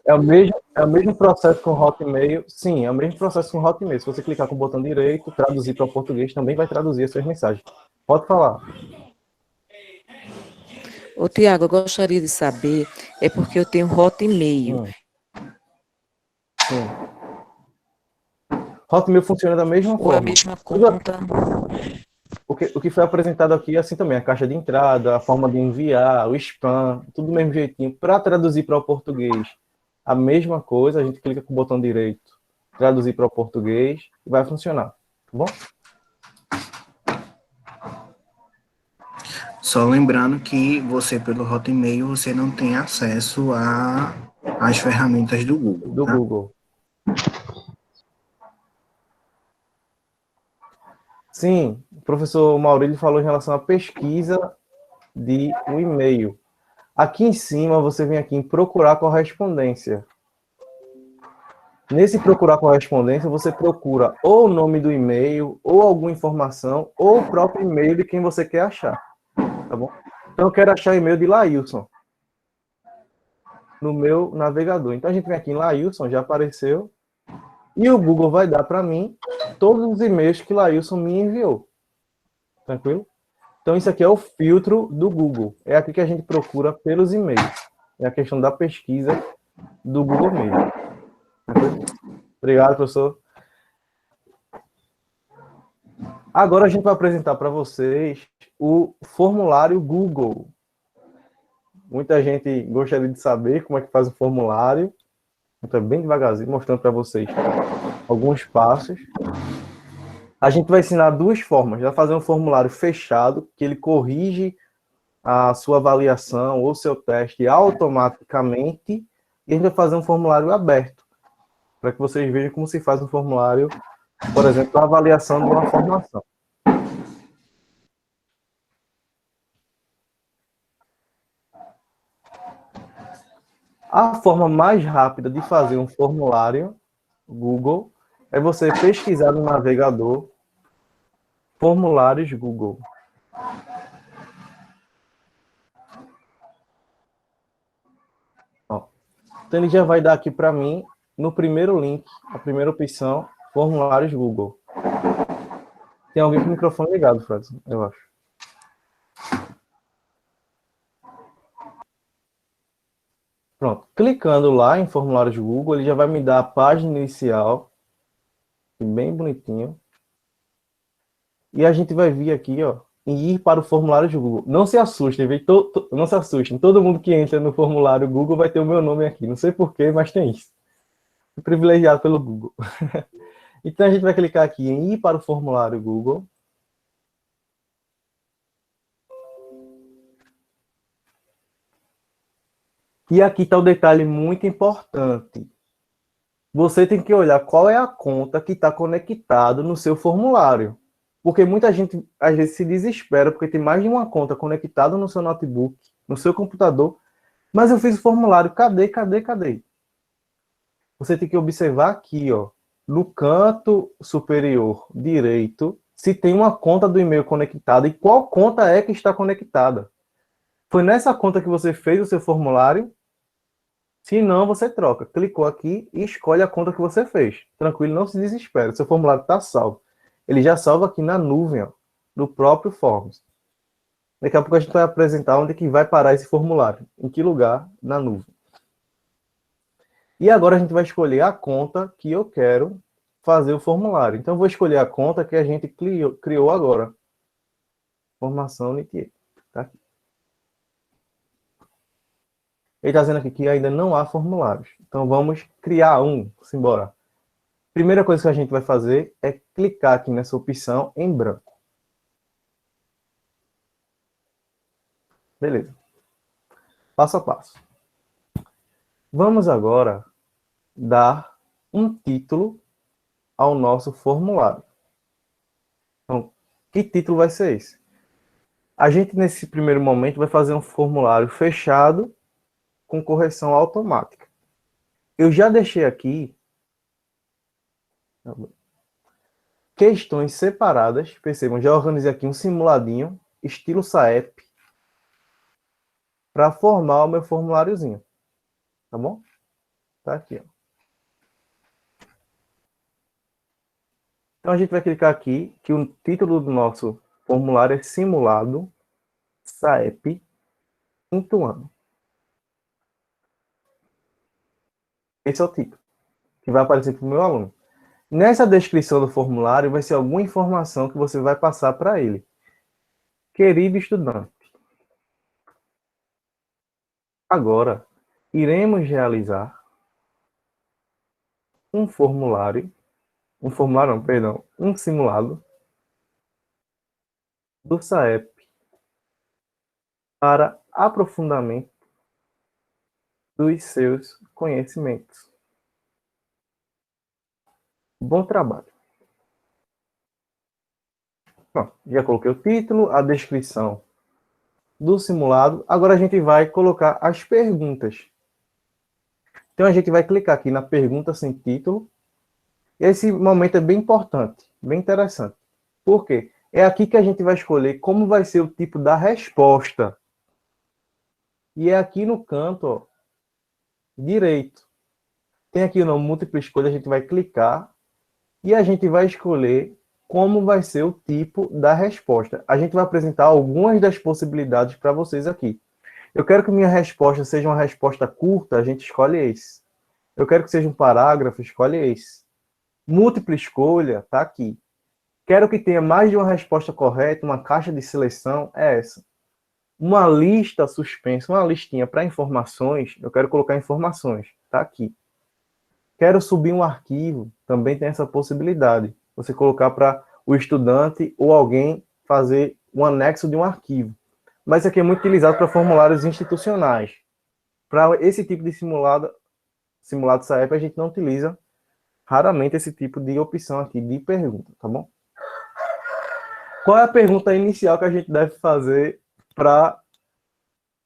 É o mesmo processo com Hotmail. Sim, é o mesmo processo com Hotmail. Se você clicar com o botão direito, traduzir para o português, também vai traduzir as suas mensagens. Pode falar. Ô, Tiago, eu gostaria de saber, é porque eu tenho Hotmail. Sim. Hotmail funciona da mesma forma. Ou a mesma conta. O que foi apresentado aqui é assim também, a caixa de entrada, a forma de enviar, o spam, tudo do mesmo jeitinho. Para traduzir para o português, a mesma coisa, a gente clica com o botão direito, traduzir para o português, e vai funcionar, tá bom? Só lembrando que você, pelo Hotmail, você não tem acesso às ferramentas do Google. Do tá? Google. Sim, o professor Maurílio falou em relação à pesquisa de um e-mail. Aqui em cima, você vem aqui em procurar correspondência. Nesse procurar correspondência, você procura ou o nome do e-mail, ou alguma informação, ou o próprio e-mail de quem você quer achar. Tá bom? Então, eu quero achar o e-mail de Lailson no meu navegador. Então, a gente vem aqui em Lailson, já apareceu. E o Google vai dar para mim todos os e-mails que Lailson me enviou. Tranquilo? Então, isso aqui é o filtro do Google. É aqui que a gente procura pelos e-mails. É a questão da pesquisa do Google mesmo. Tranquilo? Obrigado, professor. Agora a gente vai apresentar para vocês o formulário Google. Muita gente gostaria de saber como é que faz o formulário. Então, bem devagarzinho, mostrando para vocês alguns passos. A gente vai ensinar duas formas. Vai fazer um formulário fechado, que ele corrige a sua avaliação ou seu teste automaticamente. E a gente vai fazer um formulário aberto, para que vocês vejam como se faz um formulário, por exemplo, a avaliação de uma formação. A forma mais rápida de fazer um formulário Google é você pesquisar no navegador formulários Google. Ó, então ele já vai dar aqui para mim, no primeiro link, a primeira opção, formulários Google. Tem alguém com o microfone ligado, Fredson, eu acho. Pronto, clicando lá em formulários Google, ele já vai me dar a página inicial, bem bonitinho. E a gente vai vir aqui, ó, em ir para o formulário de Google. Não se assustem, não se assustem. Todo mundo que entra no formulário Google vai ter o meu nome aqui. Não sei porquê, mas tem isso. Fui privilegiado pelo Google. Então a gente vai clicar aqui em ir para o formulário Google. E aqui está o detalhe muito importante. Você tem que olhar qual é a conta que está conectada no seu formulário. Porque muita gente, às vezes, se desespera porque tem mais de uma conta conectada no seu notebook, no seu computador. Mas eu fiz o formulário, cadê? Você tem que observar aqui, ó, no canto superior direito, se tem uma conta do e-mail conectada e qual conta é que está conectada. Foi nessa conta que você fez o seu formulário? Se não, você troca. Clicou aqui e escolhe a conta que você fez. Tranquilo, não se desespere. Seu formulário está salvo. Ele já salva aqui na nuvem, ó, do próprio Forms. Daqui a pouco a gente vai apresentar onde que vai parar esse formulário. Em que lugar? Na nuvem. E agora a gente vai escolher a conta que eu quero fazer o formulário. Então eu vou escolher a conta que a gente criou agora. Formação Nitier. Tá aqui. Ele está dizendo aqui que ainda não há formulários. Então vamos criar um. Simbora. Primeira coisa que a gente vai fazer é clicar aqui nessa opção em branco. Beleza. Passo a passo. Vamos agora dar um título ao nosso formulário. Então, que título vai ser esse? A gente, nesse primeiro momento, vai fazer um formulário fechado com correção automática. Eu já deixei aqui questões separadas. Percebam, já organizei aqui um simuladinho, estilo SAEP, para formar o meu formuláriozinho. Tá bom? Tá aqui, ó. Então a gente vai clicar aqui, que o título do nosso formulário é Simulado SAEP quinto ano. Esse é o título que vai aparecer para o meu aluno. Nessa descrição do formulário vai ser alguma informação que você vai passar para ele. Querido estudante, agora iremos realizar um simulado do SAEP para aprofundamento dos seus conhecimentos. Bom trabalho. Bom, já coloquei o título, a descrição do simulado. Agora a gente vai colocar as perguntas. Então a gente vai clicar aqui na pergunta sem título. E esse momento é bem importante, bem interessante. Por quê? É aqui que a gente vai escolher como vai ser o tipo da resposta. E é aqui no canto, ó, direito. Tem aqui o nome múltipla escolha, a gente vai clicar e a gente vai escolher como vai ser o tipo da resposta. A gente vai apresentar algumas das possibilidades para vocês aqui. Eu quero que minha resposta seja uma resposta curta, a gente escolhe esse. Eu quero que seja um parágrafo, escolhe esse. Múltipla escolha, tá aqui. Quero que tenha mais de uma resposta correta, uma caixa de seleção, é essa. Uma lista suspensa, uma listinha para informações, eu quero colocar informações, tá aqui. Quero subir um arquivo, também tem essa possibilidade. Você colocar para o estudante ou alguém fazer um anexo de um arquivo. Mas isso aqui é muito utilizado para formulários institucionais. Para esse tipo de simulado SAEP, a gente não utiliza raramente esse tipo de opção aqui de pergunta, tá bom? Qual é a pergunta inicial que a gente deve fazer para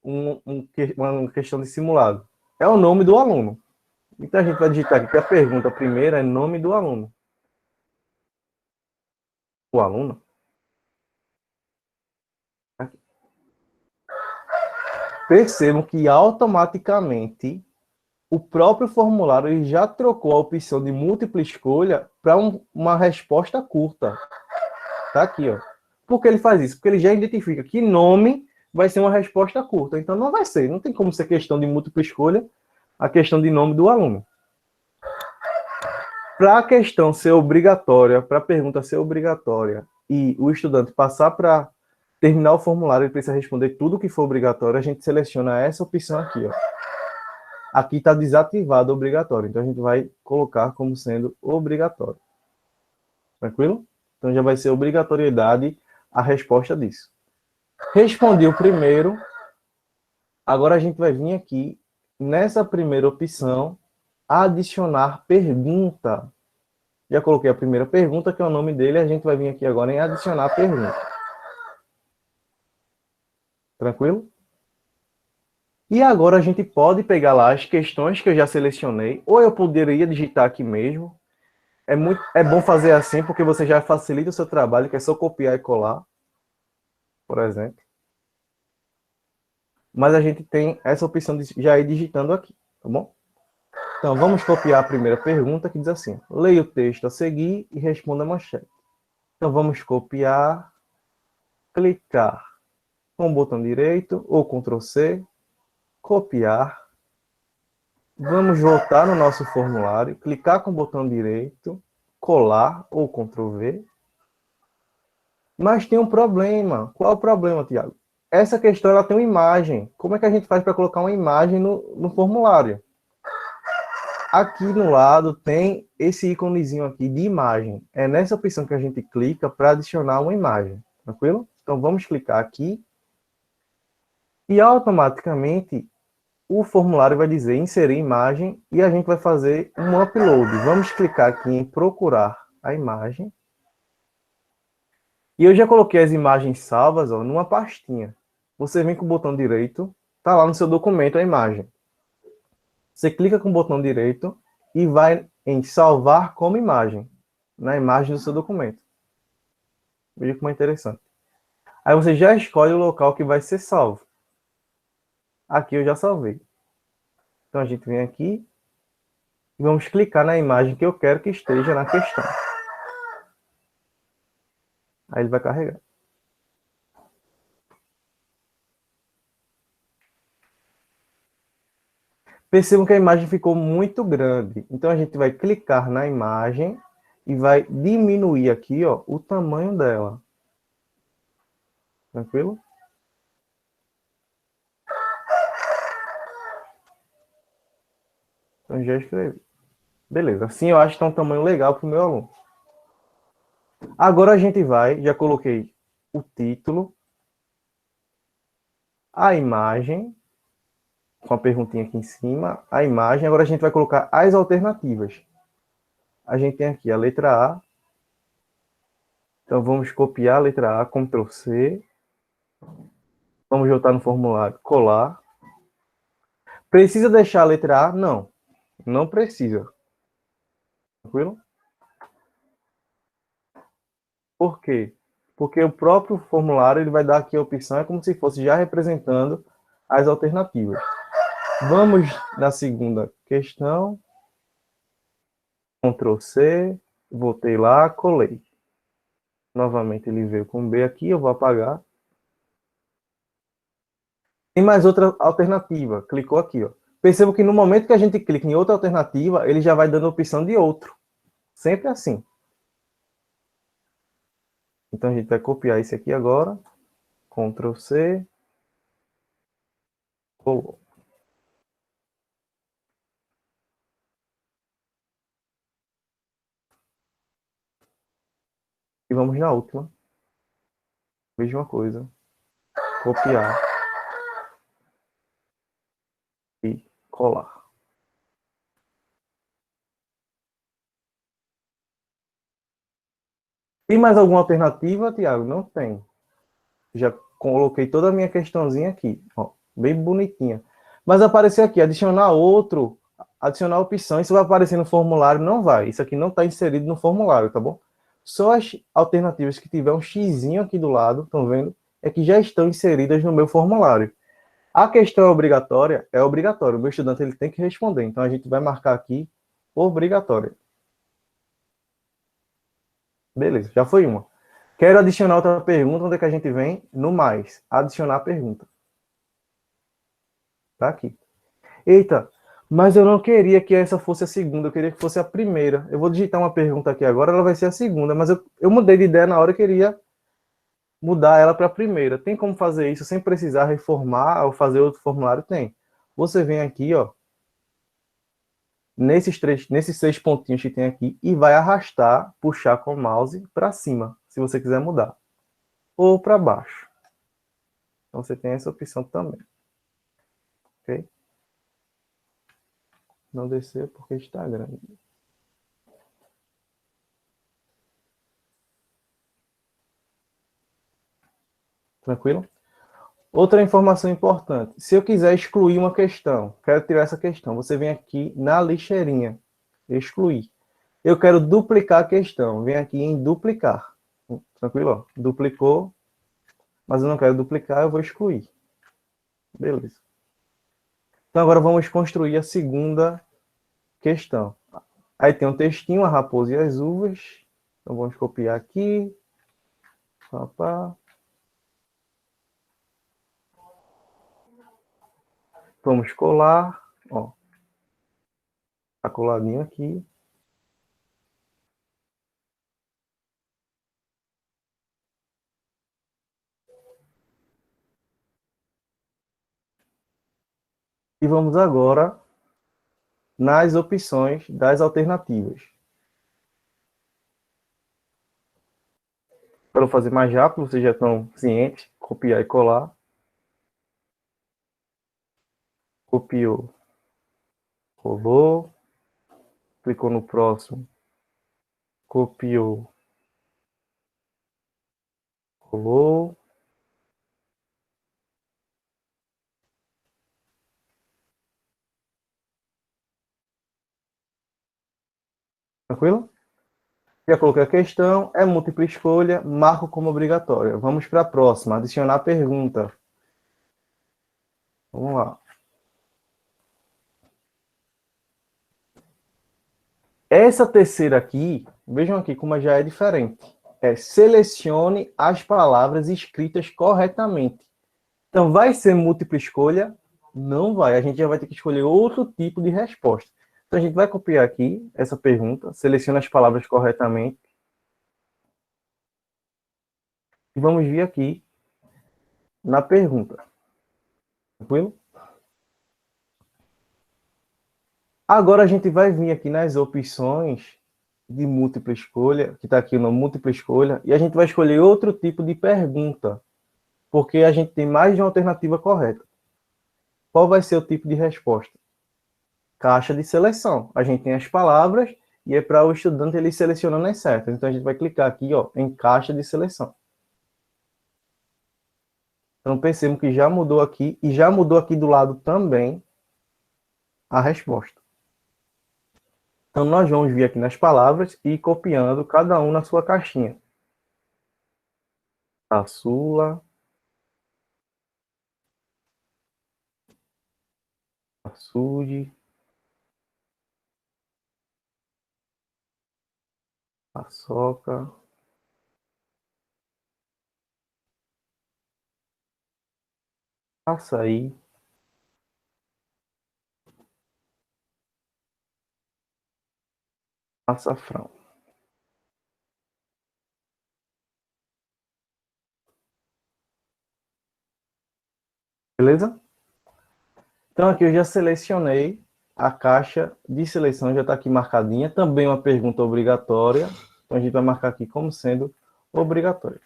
uma questão de simulado? É o nome do aluno. Então a gente vai digitar aqui que a pergunta primeira é nome do aluno. o aluno. Aqui. Percebam que automaticamente o próprio formulário ele já trocou a opção de múltipla escolha para uma resposta curta. Tá aqui, ó. Por que ele faz isso? Porque ele já identifica que nome vai ser uma resposta curta. Então não vai ser, não tem como ser questão de múltipla escolha a questão de nome do aluno. Para a questão ser obrigatória, para a pergunta ser obrigatória e o estudante passar para terminar o formulário, ele precisa responder tudo o que for obrigatório, a gente seleciona essa opção aqui, ó. Aqui está desativado obrigatório, então a gente vai colocar como sendo obrigatório. Tranquilo? Então já vai ser obrigatoriedade a resposta disso. Respondi o primeiro, agora a gente vai vir aqui, nessa primeira opção, adicionar pergunta. Já coloquei a primeira pergunta, que é o nome dele, a gente vai vir aqui agora em adicionar pergunta. Tranquilo? E agora a gente pode pegar lá as questões que eu já selecionei, ou eu poderia digitar aqui mesmo. É bom fazer assim, porque você já facilita o seu trabalho, que é só copiar e colar, por exemplo. Mas a gente tem essa opção de já ir digitando aqui, tá bom? Então, vamos copiar a primeira pergunta, que diz assim: leia o texto a seguir e responda a manchete. Então, vamos copiar, clicar com o botão direito, ou Ctrl+C, copiar. Vamos voltar no nosso formulário, clicar com o botão direito, colar, ou Ctrl+V. Mas tem um problema. Qual é o problema, Tiago? Essa questão ela tem uma imagem. Como é que a gente faz para colocar uma imagem no formulário? Aqui no lado tem esse íconezinho aqui de imagem. É nessa opção que a gente clica para adicionar uma imagem. Tranquilo? Então vamos clicar aqui. E automaticamente o formulário vai dizer inserir imagem e a gente vai fazer um upload. Vamos clicar aqui em procurar a imagem. E eu já coloquei as imagens salvas, ó, numa pastinha. Você vem com o botão direito, tá lá no seu documento a imagem. Você clica com o botão direito e vai em salvar como imagem, na imagem do seu documento. Veja como é interessante. Aí você já escolhe o local que vai ser salvo. Aqui eu já salvei. Então a gente vem aqui e vamos clicar na imagem que eu quero que esteja na questão. Aí ele vai carregar. Percebam que a imagem ficou muito grande. Então a gente vai clicar na imagem e vai diminuir aqui, ó, o tamanho dela. Tranquilo? Então já escrevi. Beleza. Assim eu acho que está um tamanho legal para o meu aluno. Agora a gente vai, já coloquei o título, a imagem, com a perguntinha aqui em cima, a imagem. Agora a gente vai colocar as alternativas. A gente tem aqui a letra A. Então vamos copiar a letra A, Ctrl+C. Vamos voltar no formulário, colar. Precisa deixar a letra A? Não. Não precisa. Tranquilo? Por quê? Porque o próprio formulário ele vai dar aqui a opção, é como se fosse já representando as alternativas. Vamos na segunda questão. Ctrl+C, voltei lá, colei. Novamente ele veio com B aqui, eu vou apagar. Tem mais outra alternativa, clicou aqui, ó. Perceba que no momento que a gente clica em outra alternativa, ele já vai dando a opção de outro. Sempre assim. Então a gente vai copiar esse aqui agora. Ctrl+C. Colou. E vamos na última. Mesma coisa. Copiar. E colar. Tem mais alguma alternativa, Tiago? Não tem. Já coloquei toda a minha questãozinha aqui. Ó, bem bonitinha. Mas apareceu aqui, adicionar outro, adicionar opção. Isso vai aparecer no formulário? Não vai. Isso aqui não está inserido no formulário, tá bom? Só as alternativas que tiver um xizinho aqui do lado, estão vendo? É que já estão inseridas no meu formulário. A questão é obrigatória? É obrigatório. O meu estudante ele tem que responder. Então, a gente vai marcar aqui obrigatória. Beleza, já foi uma. Quero adicionar outra pergunta. Onde é que a gente vem? No mais. Adicionar pergunta. Tá aqui. Eita, mas eu não queria que essa fosse a segunda. Eu queria que fosse a primeira. Eu vou digitar uma pergunta aqui agora. Ela vai ser a segunda. Mas eu mudei de ideia na hora. Eu queria mudar ela para a primeira. Tem como fazer isso sem precisar reformar ou fazer outro formulário? Tem. Você vem aqui, ó, nesses 6 pontinhos que tem aqui e vai arrastar, puxar com o mouse para cima, se você quiser mudar. Ou para baixo. Então você tem essa opção também. Ok? Não descer porque está grande. Tranquilo? Outra informação importante. Se eu quiser excluir uma questão, quero tirar essa questão, você vem aqui na lixeirinha, excluir. Eu quero duplicar a questão, vem aqui em duplicar. Tranquilo? Duplicou, mas eu não quero duplicar, eu vou excluir. Beleza. Então agora vamos construir a segunda questão. Aí tem um textinho, a raposa e as uvas. Então vamos copiar aqui. Papá. Vamos colar, ó. Tá coladinho aqui. E vamos agora nas opções das alternativas. Para eu fazer mais rápido, vocês já estão cientes, copiar e colar. Copiou, colou, clicou no próximo, copiou, colou. Tranquilo? Já coloquei a questão, é múltipla escolha, marco como obrigatória. Vamos para a próxima, adicionar pergunta. Vamos lá. Essa terceira aqui, vejam aqui como já é diferente. É selecione as palavras escritas corretamente. Então, vai ser múltipla escolha? Não vai. A gente já vai ter que escolher outro tipo de resposta. Então, a gente vai copiar aqui essa pergunta, seleciona as palavras corretamente. E vamos vir aqui na pergunta. Tranquilo? Agora a gente vai vir aqui nas opções de múltipla escolha, que está aqui no múltipla escolha, e a gente vai escolher outro tipo de pergunta, porque a gente tem mais de uma alternativa correta. Qual vai ser o tipo de resposta? Caixa de seleção. A gente tem as palavras e é para o estudante ele selecionando as certas. Então a gente vai clicar aqui, ó, em caixa de seleção. Então percebam que já mudou aqui e já mudou aqui do lado também a resposta. Então, nós vamos vir aqui nas palavras e ir copiando cada um na sua caixinha. Caçula. Açude. Paçoca. Açaí. Açafrão. Beleza? Então, aqui eu já selecionei a caixa de seleção, já está aqui marcadinha. Também uma pergunta obrigatória. Então, a gente vai marcar aqui como sendo obrigatória.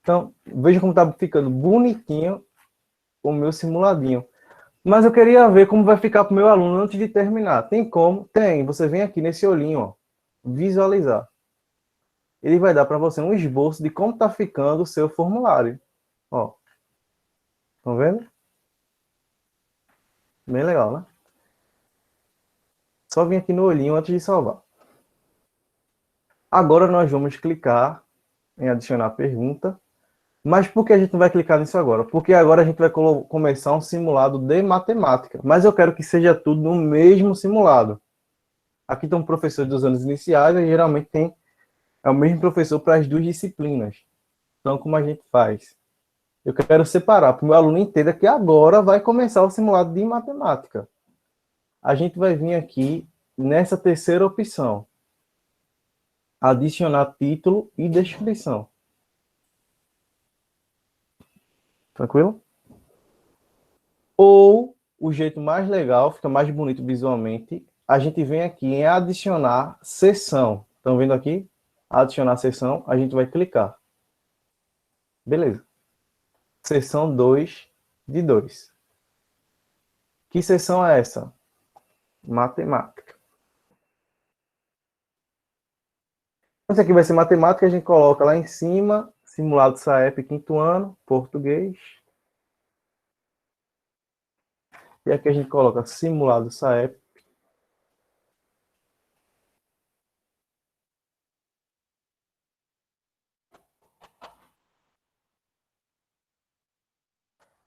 Então, veja como está ficando bonitinho o meu simuladinho. Mas eu queria ver como vai ficar para o meu aluno antes de terminar. Tem como? Tem. Você vem aqui nesse olhinho, ó, visualizar. Ele vai dar para você um esboço de como está ficando o seu formulário. Ó. Estão vendo? Bem legal, né? Só vim aqui no olhinho antes de salvar. Agora nós vamos clicar em adicionar pergunta. Mas por que a gente não vai clicar nisso agora? Porque agora a gente vai começar um simulado de matemática. Mas eu quero que seja tudo no mesmo simulado. Aqui tem um professor dos anos iniciais, e geralmente é o mesmo professor para as duas disciplinas. Então, como a gente faz? Eu quero separar para o meu aluno entenda que agora vai começar o simulado de matemática. A gente vai vir aqui nessa terceira opção. Adicionar título e descrição. Tranquilo? Ou, o jeito mais legal, fica mais bonito visualmente, a gente vem aqui em adicionar seção. Estão vendo aqui? Adicionar seção, a gente vai clicar. Beleza. Seção 2 de 2. Que seção é essa? Matemática. Essa aqui vai ser matemática, a gente coloca lá em cima, simulado SAEP quinto ano, português. E aqui a gente coloca simulado SAEP.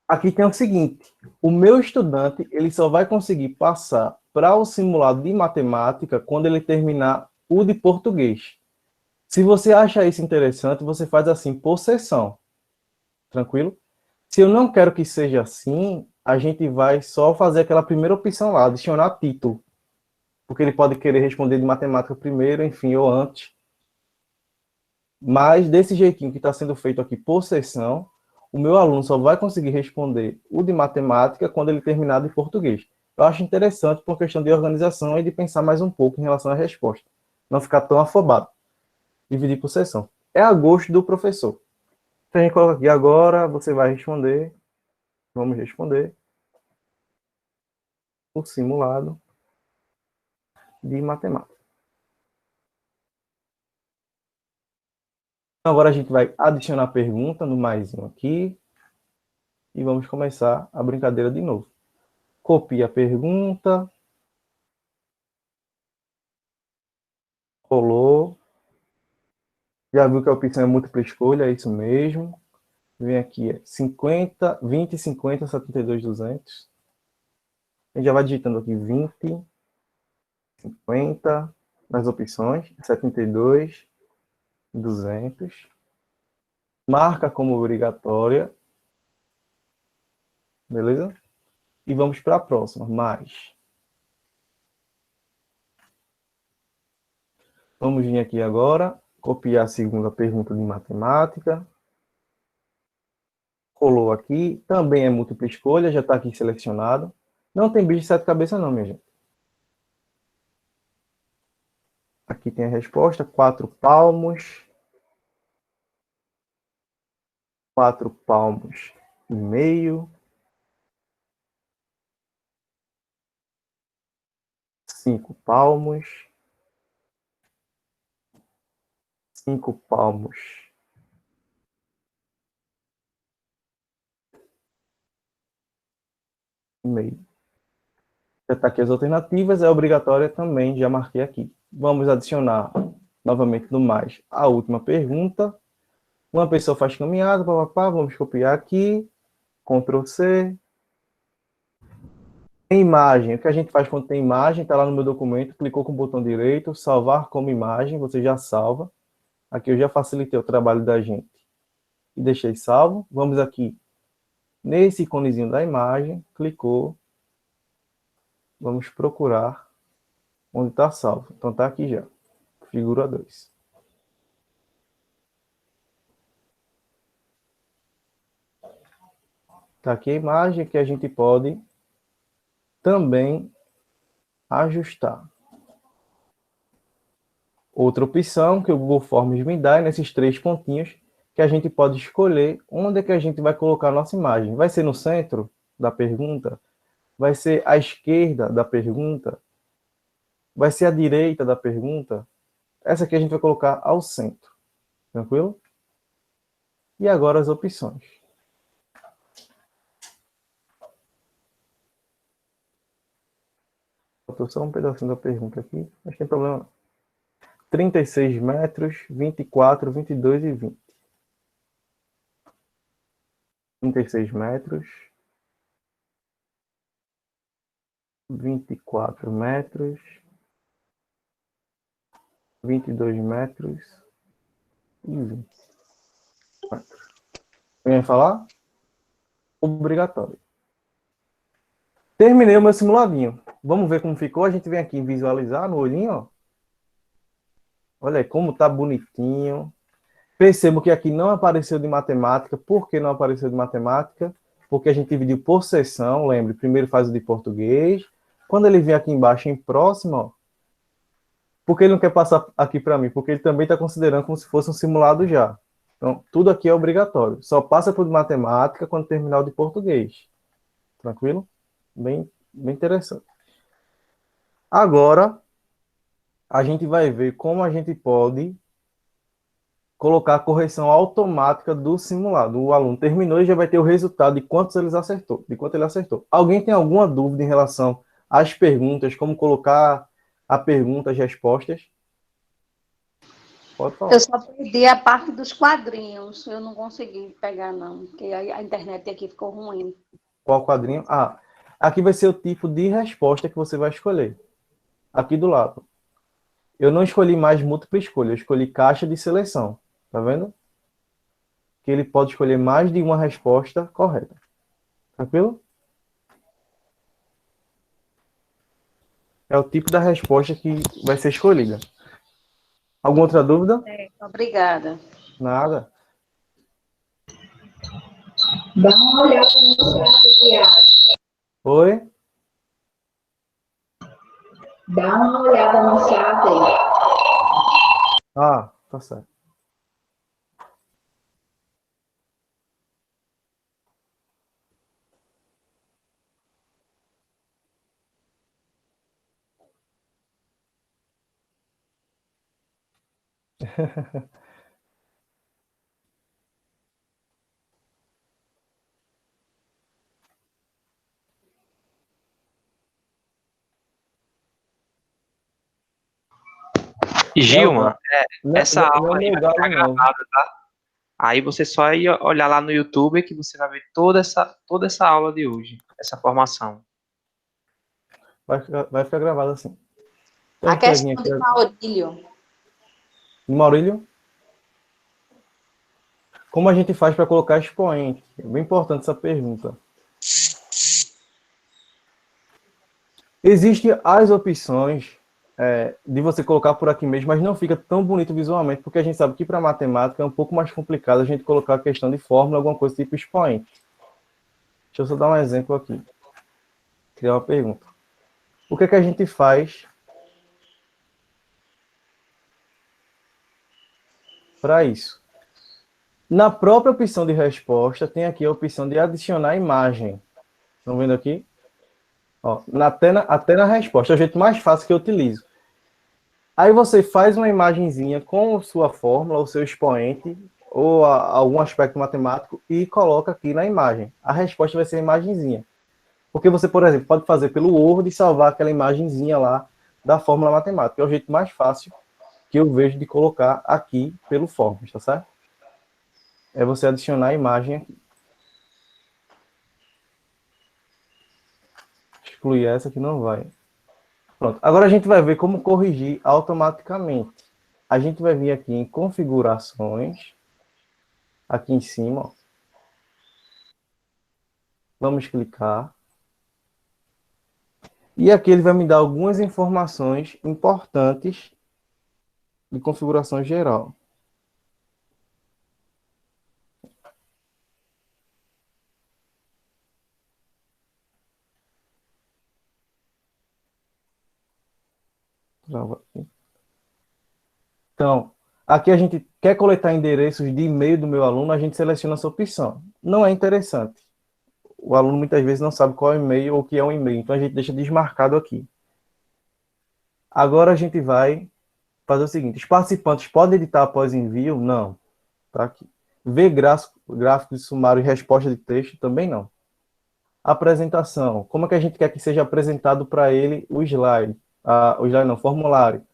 Aqui tem o seguinte, o meu estudante ele só vai conseguir passar para o simulado de matemática quando ele terminar o de português. Se você acha isso interessante, você faz assim por sessão. Tranquilo? Se eu não quero que seja assim, a gente vai só fazer aquela primeira opção lá, adicionar título. Porque ele pode querer responder de matemática primeiro, enfim, ou antes. Mas desse jeitinho que está sendo feito aqui por sessão, o meu aluno só vai conseguir responder o de matemática quando ele terminar de português. Eu acho interessante por questão de organização e de pensar mais um pouco em relação à resposta. Não ficar tão afobado. Dividir por sessão. É a gosto do professor. Então a gente coloca aqui agora, você vai responder. Vamos responder o simulado de matemática. Então, agora a gente vai adicionar pergunta no maisinho aqui. E vamos começar a brincadeira de novo. Copia a pergunta. Colou. Já viu que a opção é múltipla escolha, é isso mesmo. Vem aqui, é 50, 20, 50, 72, 200. A gente já vai digitando aqui 20, 50, nas opções, 72, 200. Marca como obrigatória. Beleza? E vamos para a próxima, mais. Vamos vir aqui agora, copiar a segunda pergunta de matemática. Colou aqui, também é múltipla escolha, já está aqui selecionado. Não tem bicho de sete cabeças não, minha gente. Aqui tem a resposta, 4 palmos. 4 palmos e meio. 5 palmos. 5 palmos e meio. Já está aqui as alternativas, é obrigatória também, já marquei aqui. Vamos adicionar novamente no mais a última pergunta. Uma pessoa faz caminhada, papapá, vamos copiar aqui, Ctrl C. Tem imagem, o que a gente faz quando tem imagem, está lá no meu documento, clicou com o botão direito, salvar como imagem, você já salva. Aqui eu já facilitei o trabalho da gente e deixei salvo. Vamos aqui nesse iconezinho da imagem, clicou, vamos procurar onde está salvo. Então está aqui já, figura 2. Está aqui a imagem que a gente pode também ajustar. Outra opção que o Google Forms me dá é nesses 3 pontinhos que a gente pode escolher onde é que a gente vai colocar a nossa imagem. Vai ser no centro da pergunta? Vai ser à esquerda da pergunta? Vai ser à direita da pergunta? Essa aqui a gente vai colocar ao centro. Tranquilo? E agora as opções. Faltou só um pedacinho da pergunta aqui, mas tem problema não. 36 metros, 24, 22 e 20. 36 metros, 24 metros, 22 metros e 20 metros. Quem vai falar? Obrigatório. Terminei o meu simuladinho. Vamos ver como ficou. A gente vem aqui em visualizar no olhinho, ó. Olha aí como tá bonitinho. Percebo que aqui não apareceu de matemática. Por que não apareceu de matemática? Porque a gente dividiu por seção. Lembre, primeiro faz o de português. Quando ele vem aqui embaixo em próximo, ó, porque ele não quer passar aqui para mim? Porque ele também está considerando como se fosse um simulado já. Então, tudo aqui é obrigatório. Só passa por matemática quando terminar o de português. Tranquilo? Bem interessante. Agora, a gente vai ver como a gente pode colocar a correção automática do simulado. O aluno terminou e já vai ter o resultado de quantos ele acertou. Alguém tem alguma dúvida em relação às perguntas, como colocar a pergunta, as respostas? Pode falar. Eu só perdi a parte dos quadrinhos. Eu não consegui pegar, não, porque a internet aqui ficou ruim. Qual quadrinho? Ah, aqui vai ser o tipo de resposta que você vai escolher. Aqui do lado. Eu não escolhi mais múltipla escolha, eu escolhi caixa de seleção. Tá vendo? Que ele pode escolher mais de uma resposta correta. Tranquilo? É o tipo da resposta que vai ser escolhida. Alguma outra dúvida? Obrigada. Nada. Dá uma olhada no chat, Tiago. Oi? Dá uma olhada no chat. Ah, tá certo. Gilma, Não, essa não, aula não é aí meu vai ficar galo, não. gravada, tá? Aí você só ir olhar lá no YouTube que você vai ver toda essa aula de hoje, essa formação. Vai ficar gravado assim. Então, A questão de Maurílio. Maurílio? Como a gente faz para colocar expoente? É bem importante essa pergunta. Existem as opções de você colocar por aqui mesmo, mas não fica tão bonito visualmente, porque a gente sabe que para matemática é um pouco mais complicado a gente colocar a questão de fórmula, alguma coisa tipo expoente. Deixa eu só dar um exemplo aqui. Criar uma pergunta. O que é que a gente faz para isso? Na própria opção de resposta, tem aqui a opção de adicionar imagem. Estão vendo aqui? Ó, até na resposta, é o jeito mais fácil que eu utilizo. Aí você faz uma imagenzinha com sua fórmula, o seu expoente, ou algum aspecto matemático, e coloca aqui na imagem. A resposta vai ser a imagenzinha. Porque você, por exemplo, pode fazer pelo Word e salvar aquela imagenzinha lá da fórmula matemática. É o jeito mais fácil que eu vejo de colocar aqui pelo Forms, tá certo? É você adicionar a imagem aqui. Excluir essa que não vai. Pronto. Agora a gente vai ver como corrigir automaticamente. A gente vai vir aqui em configurações. Aqui em cima, ó. Vamos clicar. E aqui ele vai me dar algumas informações importantes de configuração geral. Então, aqui a gente quer coletar endereços de e-mail do meu aluno, a gente seleciona essa opção. Não é interessante. O aluno muitas vezes não sabe qual é o e-mail ou o que é um e-mail, então a gente deixa desmarcado aqui. Agora a gente vai fazer o seguinte: os participantes podem editar após envio? Não. Tá aqui. Ver gráfico de sumário e resposta de texto? Também não. Apresentação. Como é que a gente quer que seja apresentado para ele o slide? O slide não, formulário.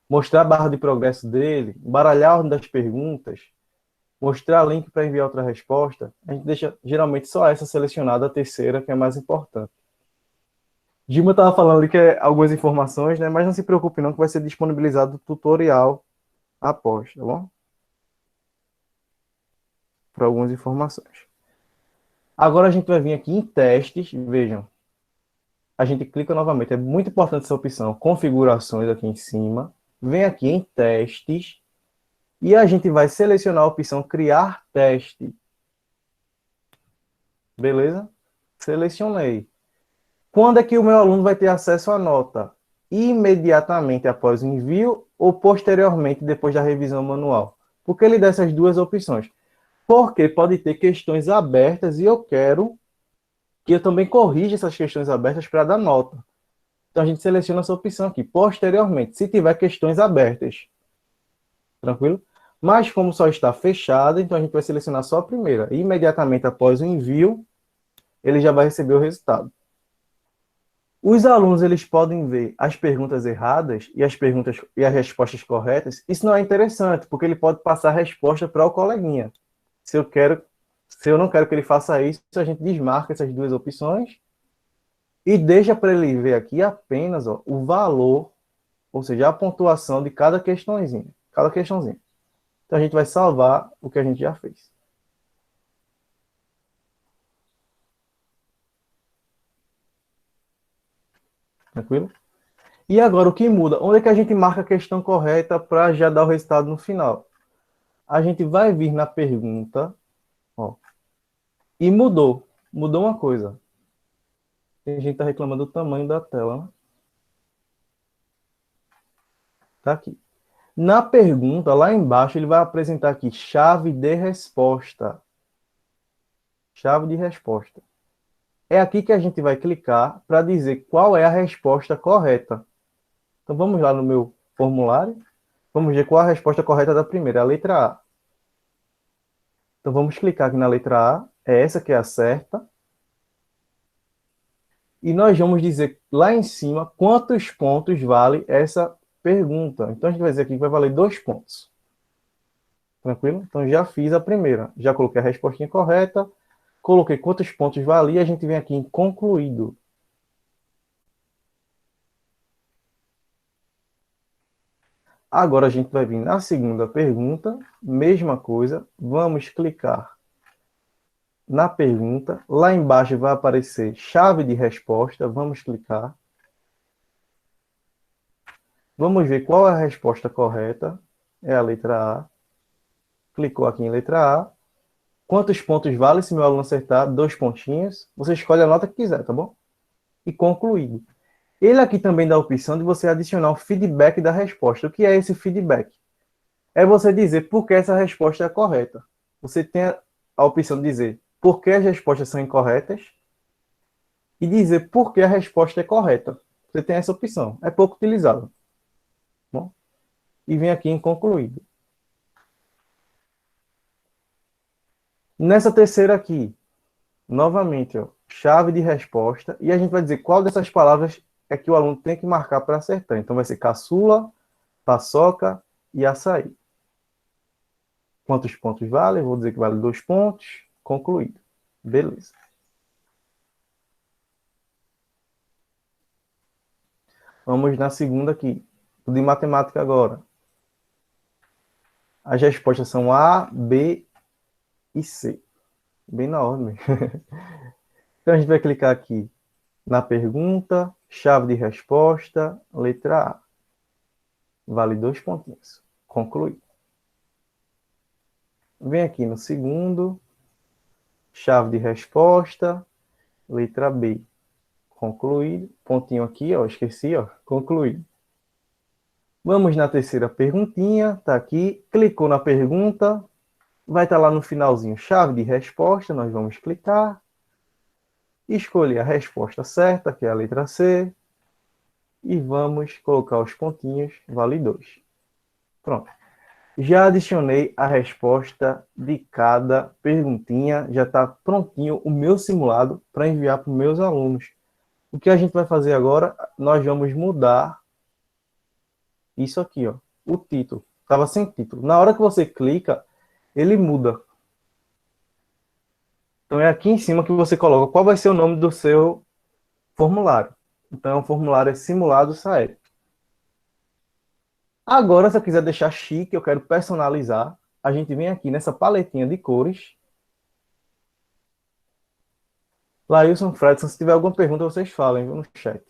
mostrar a barra de progresso dele, baralhar a ordem das perguntas, mostrar link para enviar outra resposta, a gente deixa geralmente só essa selecionada, a terceira, que é mais importante. Gilma estava falando ali que é algumas informações, né? Mas não se preocupe não, que vai ser disponibilizado o tutorial após, tá bom? Para algumas informações. Agora a gente vai vir aqui em testes, vejam. A gente clica novamente, é muito importante essa opção, configurações aqui em cima. Vem aqui em testes e a gente vai selecionar a opção criar teste. Beleza? Selecionei. Quando é que o meu aluno vai ter acesso à nota? Imediatamente após o envio ou posteriormente depois da revisão manual? Por que ele dá essas duas opções? Porque pode ter questões abertas e eu quero que eu também corrija essas questões abertas para dar nota. Então a gente seleciona essa opção aqui, posteriormente, se tiver questões abertas. Tranquilo? Mas como só está fechado, então a gente vai selecionar só a primeira. E imediatamente após o envio, ele já vai receber o resultado. Os alunos eles podem ver as perguntas erradas e as respostas corretas. Isso não é interessante, porque ele pode passar a resposta para o coleguinha. Se eu não quero que ele faça isso, a gente desmarca essas duas opções e deixa para ele ver aqui apenas o valor, ou seja, a pontuação de cada questãozinha. Então a gente vai salvar o que a gente já fez. Tranquilo? E agora o que muda? Onde é que a gente marca a questão correta para já dar o resultado no final? A gente vai vir na pergunta, ó, e mudou uma coisa. A gente está reclamando do tamanho da tela, né? Tá aqui. Na pergunta, lá embaixo, ele vai apresentar aqui chave de resposta. Chave de resposta. É aqui que a gente vai clicar para dizer qual é a resposta correta. Então vamos lá no meu formulário. Vamos ver qual a resposta correta da primeira, a letra A. Então vamos clicar aqui na letra A. É essa que é a certa. E nós vamos dizer lá em cima quantos pontos vale essa pergunta. Então a gente vai dizer aqui que vai valer 2 pontos. Tranquilo? Então já fiz a primeira. Já coloquei a respostinha correta. Coloquei quantos pontos valia. A gente vem aqui em concluído. Agora a gente vai vir na segunda pergunta. Mesma coisa. Vamos clicar na pergunta. Lá embaixo vai aparecer chave de resposta. Vamos clicar. Vamos ver qual é a resposta correta. É a letra A. Clicou aqui em letra A. Quantos pontos vale se meu aluno acertar? 2 pontinhos. Você escolhe a nota que quiser, tá bom? E concluído. Ele aqui também dá a opção de você adicionar o feedback da resposta. O que é esse feedback? É você dizer por que essa resposta é correta. Você tem a opção de dizer por que as respostas são incorretas e dizer por que a resposta é correta. Você tem essa opção. É pouco utilizado. Bom? E vem aqui em concluído. Nessa terceira aqui, novamente, ó, chave de resposta, e a gente vai dizer qual dessas palavras é que o aluno tem que marcar para acertar. Então vai ser caçula, paçoca e açaí. Quantos pontos vale? Vou dizer que vale 2 pontos. Concluído. Beleza. Vamos na segunda aqui. De matemática agora. As respostas são A, B e C. Bem na ordem. Então a gente vai clicar aqui na pergunta, chave de resposta, letra A. Vale 2 pontinhos. Concluído. Vem aqui no segundo, chave de resposta, letra B. Concluído. Pontinho aqui, ó, esqueci, ó, concluído. Vamos na terceira perguntinha, tá aqui. Clicou na pergunta, vai estar lá no finalzinho, chave de resposta, nós vamos clicar. Escolher a resposta certa, que é a letra C. E vamos colocar os pontinhos, vale 2. Pronto. Já adicionei a resposta de cada perguntinha, já está prontinho o meu simulado para enviar para os meus alunos. O que a gente vai fazer agora? Nós vamos mudar isso aqui, ó, o título. Estava sem título. Na hora que você clica, ele muda. Então é aqui em cima que você coloca qual vai ser o nome do seu formulário. Então, o formulário é simulado SAEP. Agora, se eu quiser deixar chique, eu quero personalizar, a gente vem aqui nessa paletinha de cores. Laílson, Fredson, se tiver alguma pergunta, vocês falem no chat.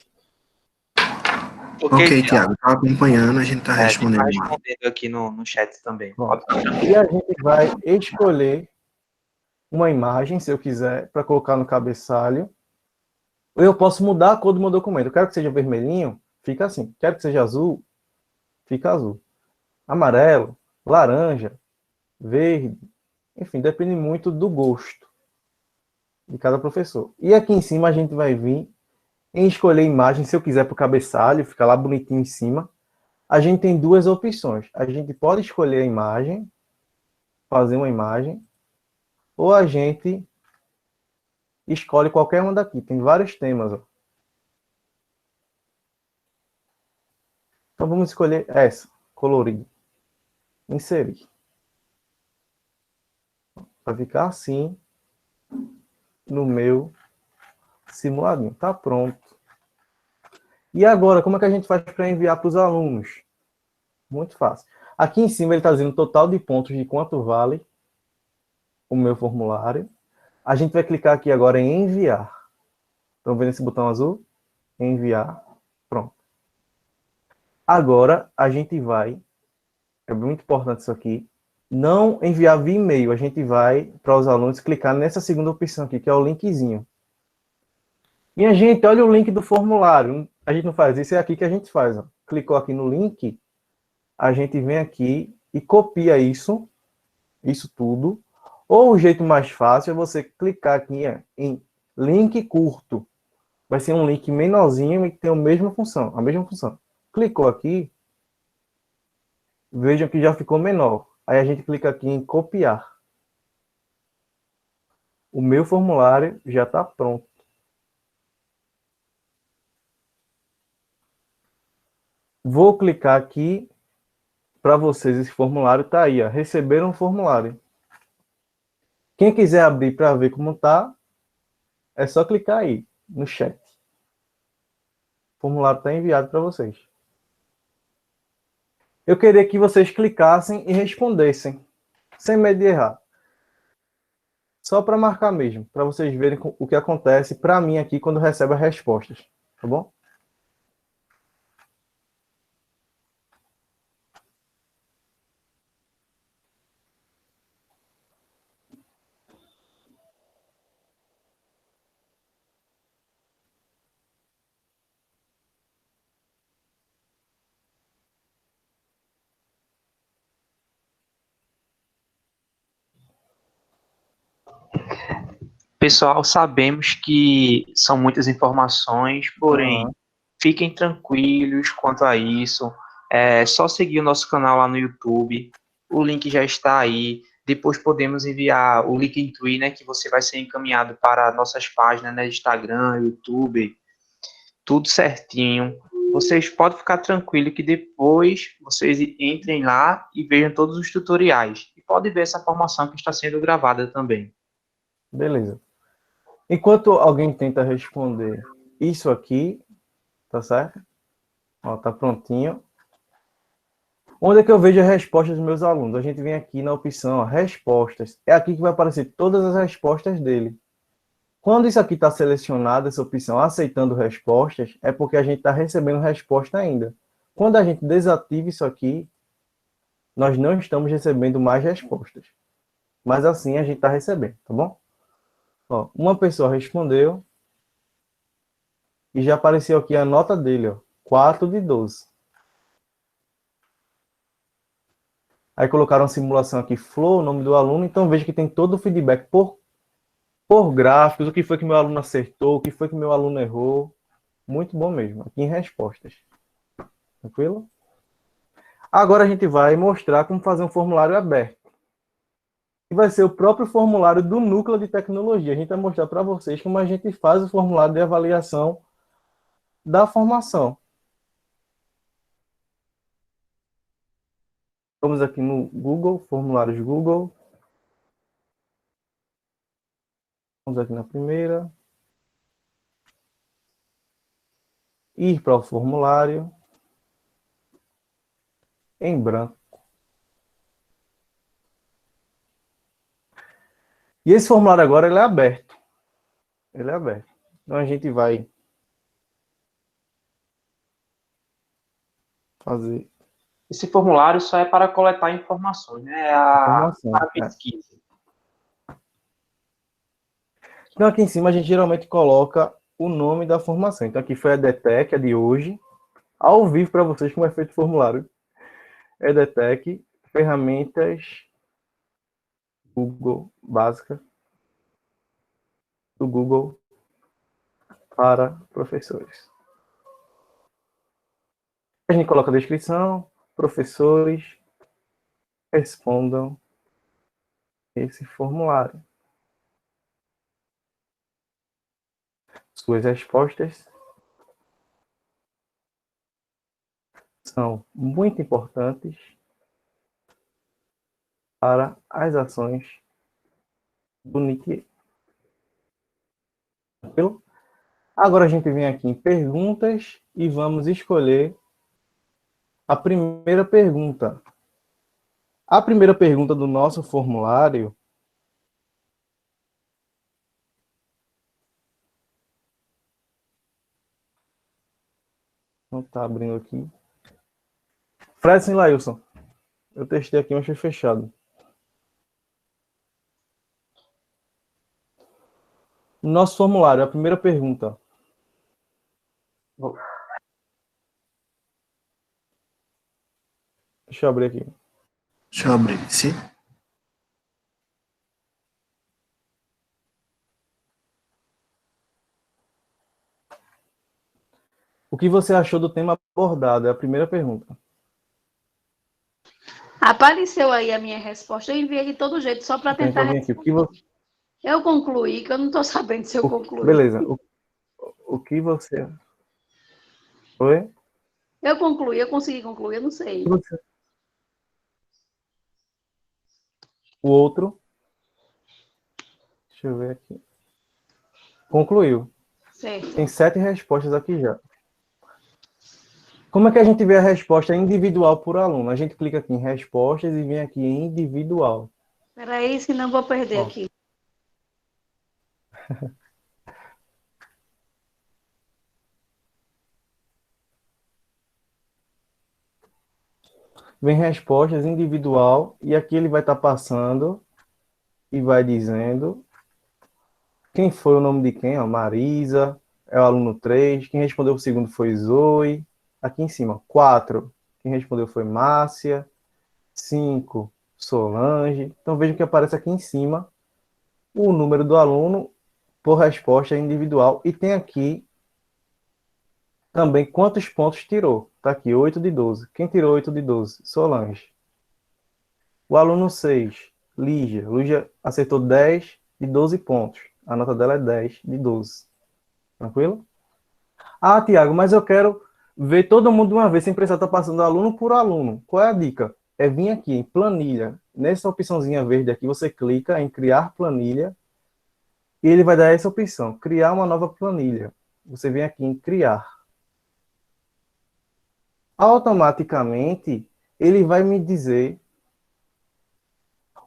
Ok, Tiago, está acompanhando, a gente está respondendo. A gente tá respondendo aqui no chat também. Pronto. E a gente vai escolher uma imagem, se eu quiser, para colocar no cabeçalho. Eu posso mudar a cor do meu documento. Eu quero que seja vermelhinho, fica assim. Quero que seja azul, fica azul. Amarelo, laranja, verde. Enfim, depende muito do gosto de cada professor. E aqui em cima a gente vai vir em escolher imagem, se eu quiser para o cabeçalho, fica lá bonitinho em cima. A gente tem duas opções. A gente pode escolher a imagem, fazer uma imagem, ou a gente escolhe qualquer uma daqui. Tem vários temas, ó. Então vamos escolher essa, colorido. Inserir. Vai ficar assim no meu simuladinho. Tá pronto. E agora, como é que a gente faz para enviar para os alunos? Muito fácil. Aqui em cima ele está dizendo o total de pontos de quanto vale o meu formulário. A gente vai clicar aqui agora em enviar. Estão vendo esse botão azul? Enviar. Pronto. Agora, a gente vai, é muito importante isso aqui, não enviar via e-mail. A gente vai, para os alunos, clicar nessa segunda opção aqui, que é o linkzinho. Minha gente, olha o link do formulário. A gente não faz isso, é aqui que a gente faz. Ó. Clicou aqui no link, a gente vem aqui e copia isso tudo. Ou o jeito mais fácil é você clicar aqui em link curto. Vai ser um link menorzinho e que tem a mesma função. Clicou aqui, vejam que já ficou menor. Aí a gente clica aqui em copiar. O meu formulário já está pronto. Vou clicar aqui para vocês. Esse formulário está aí, ó. Receberam um formulário. Quem quiser abrir para ver como está, é só clicar aí no chat. O formulário está enviado para vocês. Eu queria que vocês clicassem e respondessem, sem medo de errar. Só para marcar mesmo, para vocês verem o que acontece para mim aqui quando recebe as respostas, tá bom? Pessoal, sabemos que são muitas informações, porém, fiquem tranquilos quanto a isso. É só seguir o nosso canal lá no YouTube. O link já está aí. Depois podemos enviar o Linktree, né, que você vai ser encaminhado para nossas páginas, né, Instagram, YouTube, tudo certinho. Vocês podem ficar tranquilos que depois vocês entrem lá e vejam todos os tutoriais. E podem ver essa formação que está sendo gravada também. Beleza. Enquanto alguém tenta responder isso aqui, tá certo? Ó, tá prontinho. Onde é que eu vejo as respostas dos meus alunos? A gente vem aqui na opção, ó, respostas. É aqui que vai aparecer todas as respostas dele. Quando isso aqui está selecionado, essa opção aceitando respostas, é porque a gente está recebendo resposta ainda. Quando a gente desativa isso aqui, nós não estamos recebendo mais respostas. Mas assim a gente está recebendo, tá bom? Ó, uma pessoa respondeu e já apareceu aqui a nota dele, ó, 4 de 12. Aí colocaram a simulação aqui, Flow, o nome do aluno, então veja que tem todo o feedback por gráficos, o que foi que meu aluno acertou, o que foi que meu aluno errou. Muito bom mesmo, aqui em respostas. Tranquilo? Agora a gente vai mostrar como fazer um formulário aberto. Que vai ser o próprio formulário do núcleo de tecnologia. A gente vai mostrar para vocês como a gente faz o formulário de avaliação da formação. Vamos aqui no Google, formulários Google. Vamos aqui na primeira. Ir para o formulário. Em branco. E esse formulário agora ele é aberto. Ele é aberto. Então a gente vai fazer Esse formulário só é para coletar informações, né? informação. Para pesquisa. Então aqui em cima a gente geralmente coloca o nome da formação. Então aqui foi a EDTEC, a de hoje, ao vivo para vocês como é feito o formulário. EDTEC, ferramentas Google básica do Google para professores. A gente coloca a descrição, professores respondam esse formulário. Suas respostas são muito importantes para as ações do NIC. Tranquilo? Agora a gente vem aqui em perguntas e vamos escolher a primeira pergunta. A primeira pergunta do nosso formulário não está abrindo aqui. Fredson e Lailson. Eu testei aqui, mas foi fechado. Nosso formulário, a primeira pergunta. Deixa eu abrir aqui. Deixa eu abrir, sim. O que você achou do tema abordado? É a primeira pergunta. Apareceu aí a minha resposta. Eu enviei de todo jeito, só para tentar Então, vem aqui. responder. Eu concluí, que eu não estou sabendo se eu concluí. Beleza. O que você... Oi? Eu concluí, eu consegui concluir, eu não sei. O outro... Deixa eu ver aqui. Concluiu. Certo. Tem 7 respostas aqui já. Como é que a gente vê a resposta individual por aluno? A gente clica aqui em respostas e vem aqui em individual. Espera aí, senão eu vou perder aqui. Vem respostas individual e aqui ele vai estar passando e vai dizendo quem foi o nome de quem, ó, Marisa, é o aluno 3, quem respondeu o segundo foi Zoe, aqui em cima, 4, quem respondeu foi Márcia, 5, Solange. Então vejam que aparece aqui em cima o número do aluno por resposta individual e tem aqui também quantos pontos tirou. Está aqui, 8 de 12. Quem tirou 8 de 12? Solange. O aluno 6, Lígia. Lígia acertou 10 de 12 pontos. A nota dela é 10 de 12. Tranquilo? Ah, Tiago, mas eu quero ver todo mundo de uma vez, sem precisar estar passando aluno por aluno. Qual é a dica? É vir aqui em planilha. Nessa opçãozinha verde aqui, você clica em criar planilha e ele vai dar essa opção, criar uma nova planilha. Você vem aqui em criar. Automaticamente, ele vai me dizer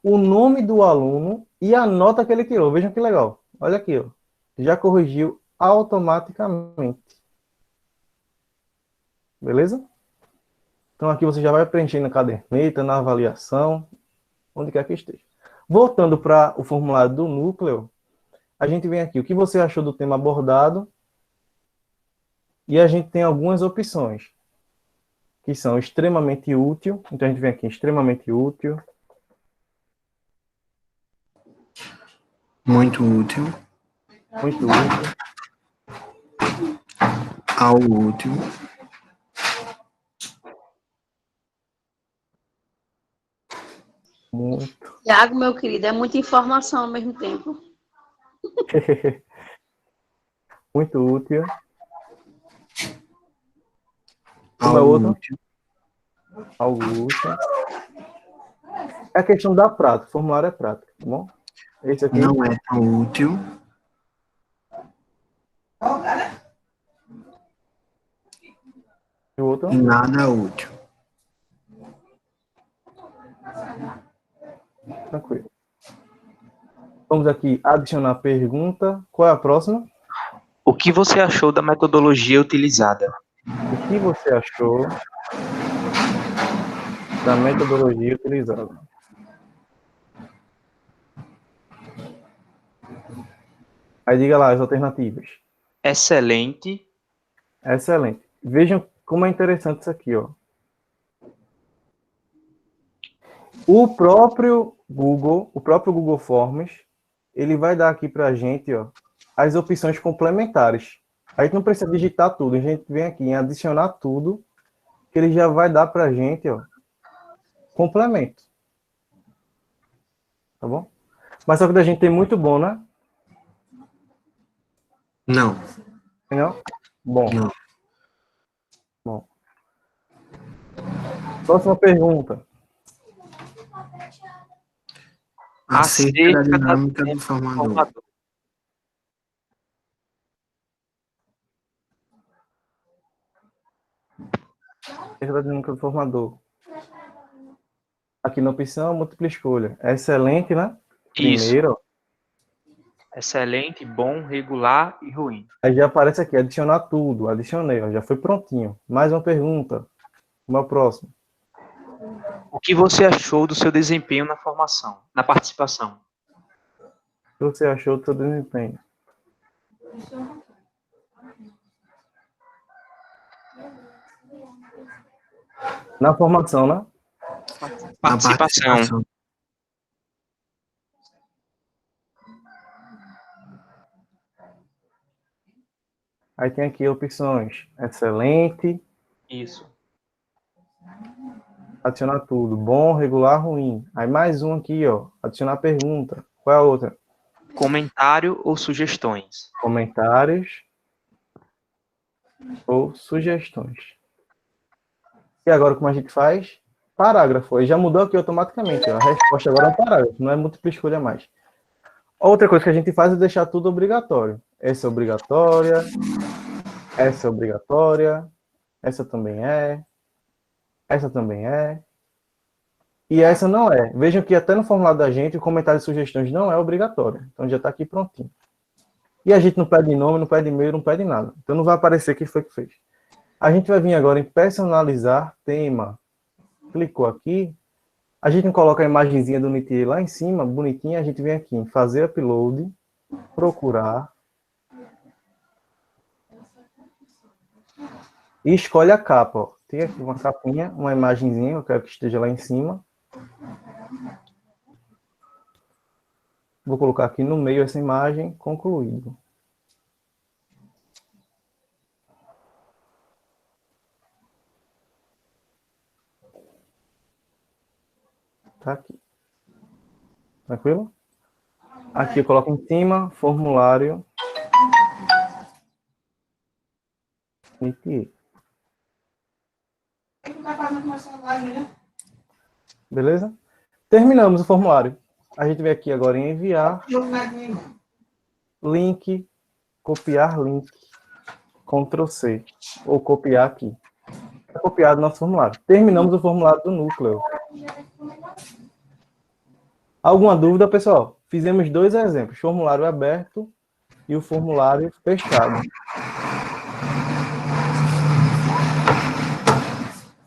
o nome do aluno e a nota que ele tirou. Vejam que legal. Olha aqui, ó. Já corrigiu automaticamente. Beleza? Então aqui você já vai preenchendo na caderneta, na avaliação, onde quer que esteja. Voltando para o formulário do núcleo, a gente vem aqui. O que você achou do tema abordado? E a gente tem algumas opções, que são extremamente útil. Então a gente vem aqui em extremamente útil. Muito útil. Muito útil. Algo útil. Muito. Tiago, meu querido, é muita informação ao mesmo tempo. Muito útil. Como é Algo outro? útil. Algo útil. É a questão da prática. O formulário é prática, tá bom? Esse aqui Não é tão útil. e o outro. E nada útil. Tranquilo. Vamos aqui adicionar pergunta. Qual é a próxima? O que você achou da metodologia utilizada? O que você achou da metodologia utilizada? Aí diga lá as alternativas. Excelente. Excelente. Vejam como é interessante isso aqui, ó. O próprio Google Forms, ele vai dar aqui para a gente, ó, as opções complementares. A gente não precisa digitar tudo, a gente vem aqui em adicionar tudo, que ele já vai dar para a gente, ó, complemento. Tá bom? Mas só que da gente tem muito bom, né? Não. Não? Bom. Não. Bom. Próxima pergunta. Acerca da dinâmica do formador. Acerca da dinâmica do formador. Aqui na opção, múltipla escolha. Excelente, né? Isso. Primeiro. Excelente, bom, regular e ruim. Aí já aparece aqui, adicionar tudo. Adicionei, ó, já foi prontinho. Mais uma pergunta. Uma próxima. O que você achou do seu desempenho na formação, na participação? O que você achou do seu desempenho? Na formação, né? Participação. Aí tem aqui opções. Excelente. Isso. Adicionar tudo. Bom, regular, ruim. Aí mais um aqui, ó. Adicionar pergunta. Qual é a outra? Comentário ou sugestões? Comentários ou sugestões. E agora como a gente faz? Parágrafo. Aí já mudou aqui automaticamente, ó. A resposta agora é um parágrafo, não é múltipla escolha mais. Outra coisa que a gente faz é deixar tudo obrigatório. Essa é obrigatória. Essa é obrigatória. Essa também é. Essa também é. E essa não é. Vejam que até no formulário da gente, o comentário e sugestões não é obrigatório. Então já está aqui prontinho. E a gente não pede nome, não pede e-mail, não pede nada. Então não vai aparecer quem foi que fez. A gente vai vir agora em personalizar tema. Clicou aqui. A gente não coloca a imagenzinha do Nitier lá em cima, bonitinha. A gente vem aqui em fazer upload, procurar. E escolhe a capa, ó. Tem aqui uma capinha, uma imagenzinha, eu quero que esteja lá em cima. Vou colocar aqui no meio essa imagem, concluído. Tá aqui. Tranquilo? Aqui eu coloco em cima, formulário. Beleza? Terminamos o formulário. A gente vem aqui agora em enviar. Link. Copiar link. Ctrl C. Ou copiar aqui. Está copiado o nosso formulário. Terminamos o formulário do núcleo. Alguma dúvida, pessoal? Fizemos dois exemplos. Formulário aberto e o formulário fechado.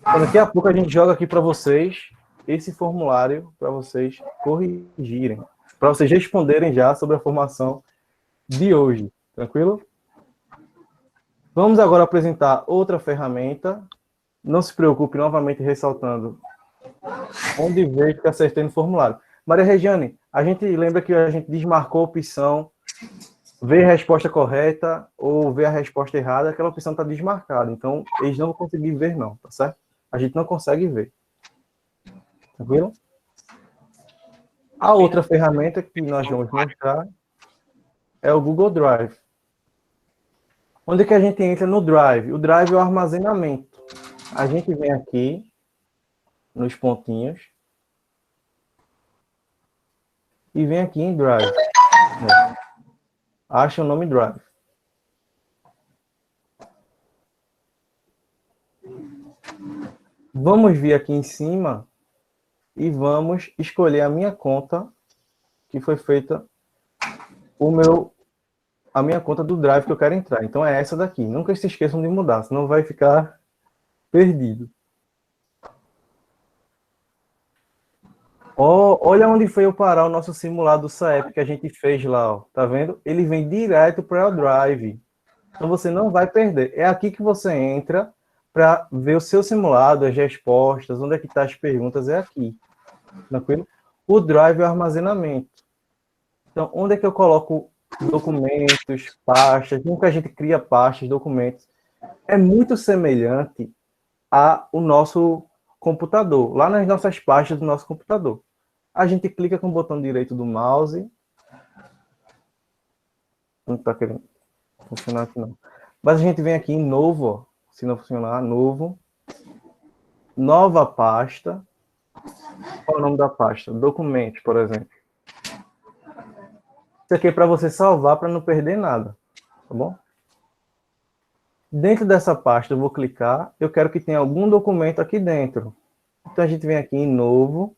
Então, daqui a pouco a gente joga aqui para vocês esse formulário para vocês corrigirem, para vocês responderem já sobre a formação de hoje. Tranquilo? Vamos agora apresentar outra ferramenta. Não se preocupe, novamente ressaltando onde vejo que acertei no formulário. Maria Regiane, a gente lembra que a gente desmarcou a opção ver a resposta correta ou ver a resposta errada, aquela opção está desmarcada. Então, eles não vão conseguir ver, não, tá certo? A gente não consegue ver. Tranquilo? A outra ferramenta que nós vamos mostrar é o Google Drive. Onde é que a gente entra no Drive? O Drive é o armazenamento. A gente vem aqui nos pontinhos e vem aqui em Drive. Né? Acha o nome Drive. Vamos vir aqui em cima e vamos escolher a minha conta que foi feita a minha conta do Drive que eu quero entrar. Então é essa daqui. Nunca se esqueçam de mudar, senão vai ficar perdido. Olha onde foi eu parar o nosso simulado do SAEP que a gente fez lá, ó. Tá vendo? Ele vem direto para o Drive. Então você não vai perder. É aqui que você entra para ver o seu simulado, as respostas, onde é que tá as perguntas, é aqui. Tranquilo? O Drive é o armazenamento. Então, onde é que eu coloco documentos, pastas, como que a gente cria pastas, documentos? É muito semelhante ao nosso computador, lá nas nossas pastas do nosso computador. A gente clica com o botão direito do mouse. Não está querendo funcionar aqui, não. Mas a gente vem aqui em novo, ó. Se não funcionar, novo. Nova pasta. Qual é o nome da pasta? Documentos, por exemplo. Isso aqui é para você salvar, para não perder nada. Tá bom? Dentro dessa pasta, eu vou clicar. Eu quero que tenha algum documento aqui dentro. Então, a gente vem aqui em novo.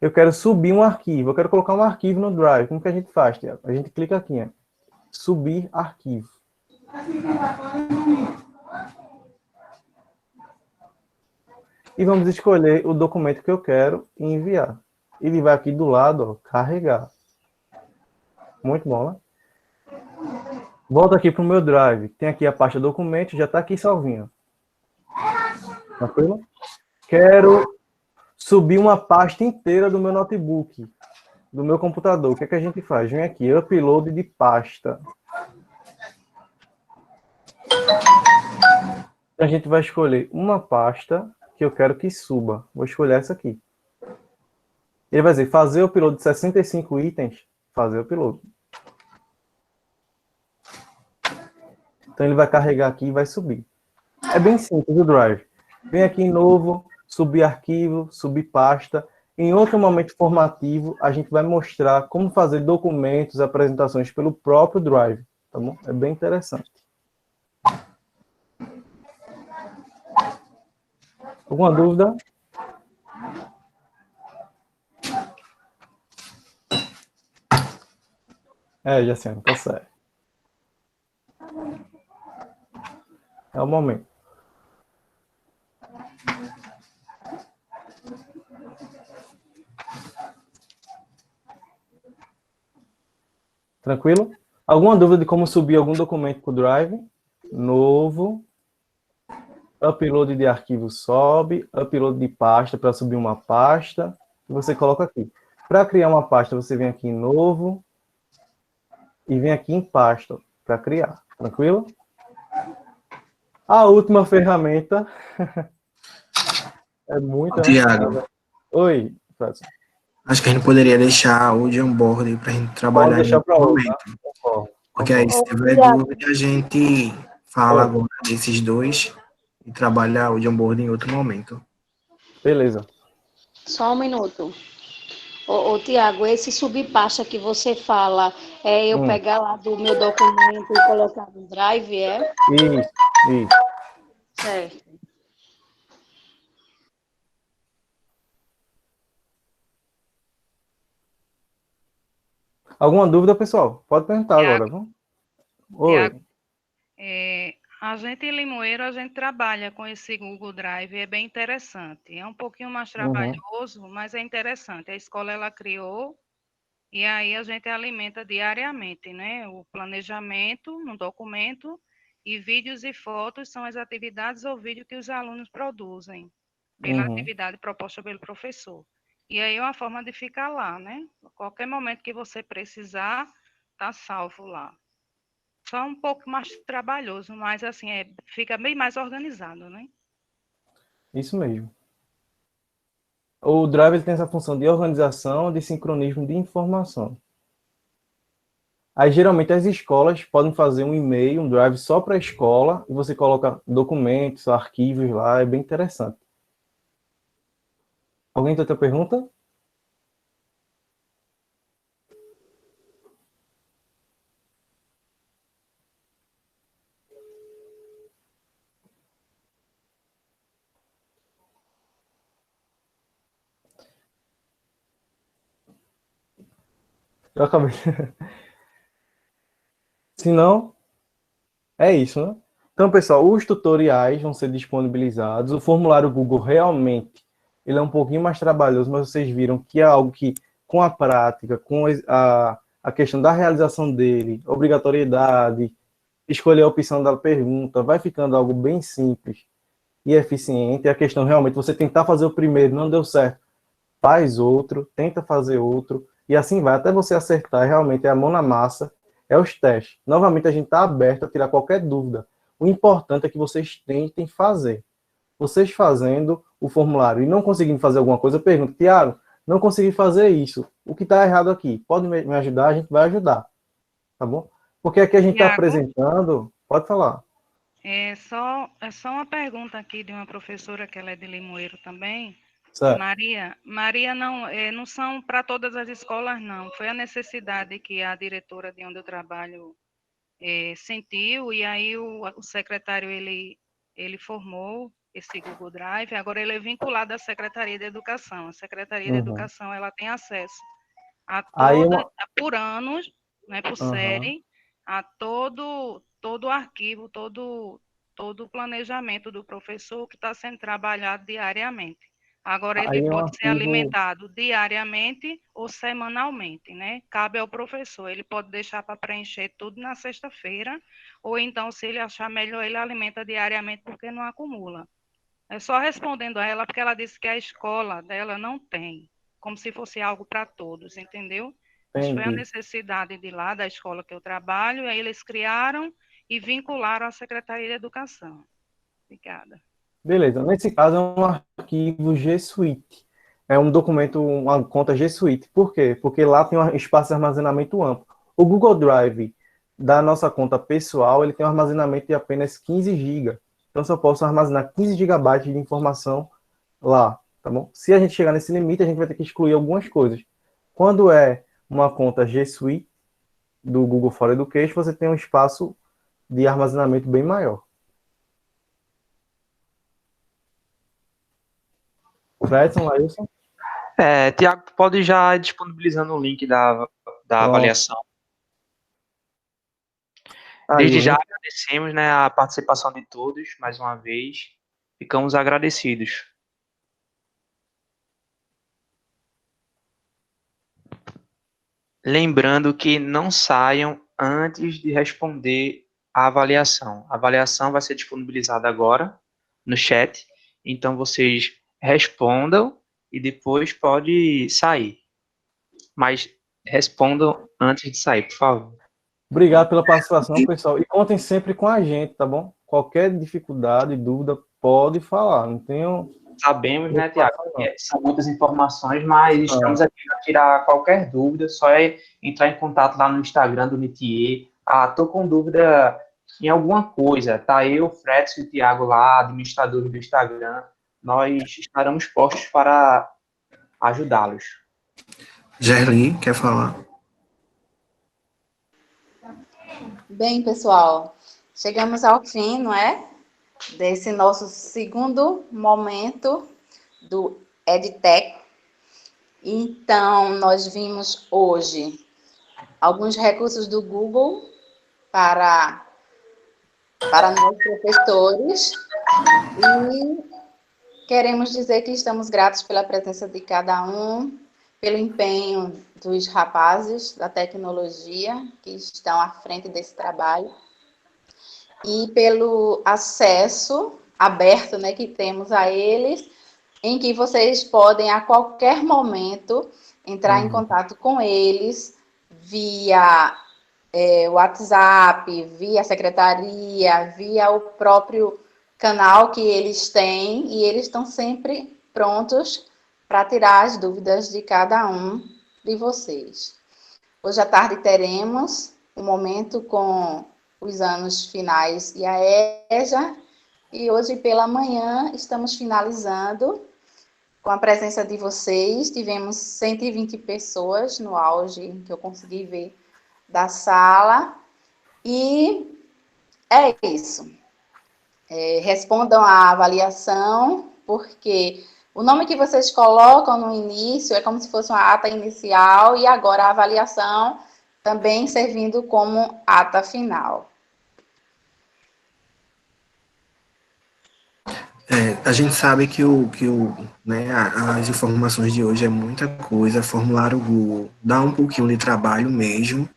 Eu quero subir um arquivo. Eu quero colocar um arquivo no Drive. Como que a gente faz, Tiago? A gente clica aqui, ó. Subir arquivo. E vamos escolher o documento que eu quero e enviar. Ele vai aqui do lado, ó, carregar. Muito bom, né? Volto aqui para o meu Drive. Tem aqui a pasta documentos, já está aqui salvinho. Tranquilo? Quero subir uma pasta inteira do meu notebook, do meu computador. O que é que a gente faz? Vem aqui, upload de pasta. A gente vai escolher uma pasta que eu quero que suba. Vou escolher essa aqui. Ele vai dizer, fazer o upload de 65 itens, fazer o upload. Então ele vai carregar aqui e vai subir. É bem simples o Drive. Vem aqui em novo, subir arquivo, subir pasta. Em outro momento formativo, a gente vai mostrar como fazer documentos, apresentações pelo próprio Drive. Tá bom? É bem interessante. Alguma dúvida? Jaciane, tá certo. É o momento. Tranquilo? Alguma dúvida de como subir algum documento para o Drive? Novo. Upload de arquivo sobe. Upload de pasta para subir uma pasta. E você coloca aqui. Para criar uma pasta, você vem aqui em novo. E vem aqui em pasta para criar. Tranquilo? A última ferramenta é muito... Tiago. Oi, Fredson. Acho que a gente poderia deixar o de onboarding para a gente trabalhar. Pode deixar para outro, momento. Tá? Porque aí, se tiver dúvida, a gente fala agora desses dois e trabalha o de onboarding em outro momento. Beleza. Só um minuto. Ô, Tiago, esse subir pasta que você fala, é eu pegar lá do meu documento e colocar no Drive, é? Isso. Certo. Alguma dúvida, pessoal? Pode perguntar Tiago, agora. Viu? Oi. Tiago, a gente em Limoeiro, a gente trabalha com esse Google Drive, é bem interessante. É um pouquinho mais trabalhoso, mas é interessante. A escola, ela criou, e aí a gente alimenta diariamente, né? O planejamento no documento, e vídeos e fotos são as atividades ou vídeo que os alunos produzem, pela atividade proposta pelo professor. E aí é uma forma de ficar lá, né? A qualquer momento que você precisar, tá salvo lá. Só um pouco mais trabalhoso, mas assim, fica bem mais organizado, né? Isso mesmo. O Drive ele tem essa função de organização, de sincronismo de informação. Aí, geralmente, as escolas podem fazer um e-mail, um Drive só para a escola, e você coloca documentos, arquivos lá, é bem interessante. Alguém tem outra pergunta? Eu acabei. Se não, é isso, né? Então, pessoal, os tutoriais vão ser disponibilizados. O formulário Google realmente ele é um pouquinho mais trabalhoso, mas vocês viram que é algo que, com a prática, com a questão da realização dele, obrigatoriedade, escolher a opção da pergunta, vai ficando algo bem simples e eficiente. A questão realmente, você tentar fazer o primeiro, não deu certo, faz outro, tenta fazer outro, e assim vai, até você acertar, realmente é a mão na massa, é os testes. Novamente, a gente está aberto a tirar qualquer dúvida. O importante é que vocês tentem fazer. Vocês fazendo o formulário e não conseguindo fazer alguma coisa, pergunta, Tiago, não consegui fazer isso. O que está errado aqui? Pode me ajudar? A gente vai ajudar. Tá bom? Porque aqui a gente está Tiago, apresentando... Pode falar. é só uma pergunta aqui de uma professora, que ela é de Limoeiro também. Certo. Maria não são para todas as escolas, não. Foi a necessidade que a diretora de onde eu trabalho sentiu, e aí o secretário, ele formou esse Google Drive, agora ele é vinculado à Secretaria de Educação. A Secretaria de Educação, ela tem acesso a por anos, né, por série, a todo o arquivo, todo o planejamento do professor que está sendo trabalhado diariamente. Agora, ele pode ser alimentado diariamente ou semanalmente, né? Cabe ao professor. Ele pode deixar para preencher tudo na sexta-feira, ou então, se ele achar melhor, ele alimenta diariamente, porque não acumula. É só respondendo a ela, porque ela disse que a escola dela não tem, como se fosse algo para todos, entendeu? Mas foi a necessidade de lá, da escola que eu trabalho, e aí eles criaram e vincularam à Secretaria de Educação. Obrigada. Beleza. Nesse caso, é um arquivo G Suite. É um documento, uma conta G Suite. Por quê? Porque lá tem um espaço de armazenamento amplo. O Google Drive da nossa conta pessoal, ele tem um armazenamento de apenas 15 GB. Então, só posso armazenar 15 GB de informação lá, tá bom? Se a gente chegar nesse limite, a gente vai ter que excluir algumas coisas. Quando é uma conta G Suite do Google for Education, você tem um espaço de armazenamento bem maior. Fredson, Lailson? Tiago, pode já ir disponibilizando o link da avaliação. Desde já agradecemos, né, a participação de todos, mais uma vez. Ficamos agradecidos. Lembrando que não saiam antes de responder a avaliação. A avaliação vai ser disponibilizada agora no chat, então vocês respondam e depois pode sair. Mas respondam antes de sair, por favor. Obrigado pela participação, pessoal. E contem sempre com a gente, tá bom? Qualquer dificuldade, dúvida, pode falar. Não tenho... Sabemos, né, Tiago? São muitas informações, mas estamos aqui para tirar qualquer dúvida. Só é entrar em contato lá no Instagram do Métier. Tô com dúvida em alguma coisa. Tá eu, Fredson e o Tiago lá, administradores do Instagram. Nós estaremos postos para ajudá-los. Gerli, quer falar? Bem, pessoal, chegamos ao fim, não é? Desse nosso segundo momento do EdTech. Então, nós vimos hoje alguns recursos do Google para nós professores e queremos dizer que estamos gratos pela presença de cada um, pelo empenho dos rapazes da tecnologia que estão à frente desse trabalho e pelo acesso aberto, né, que temos a eles, em que vocês podem a qualquer momento entrar em contato com eles via WhatsApp, via secretaria, via o próprio canal que eles têm, e eles estão sempre prontos para tirar as dúvidas de cada um de vocês. Hoje à tarde teremos um momento com os anos finais e a EJA, e hoje pela manhã estamos finalizando com a presença de vocês. Tivemos 120 pessoas no auge que eu consegui ver da sala, e é isso. Respondam à avaliação, porque O nome que vocês colocam no início é como se fosse uma ata inicial e agora a avaliação também servindo como ata final. A gente sabe né, as informações de hoje é muita coisa, formulário Google dá um pouquinho de trabalho mesmo,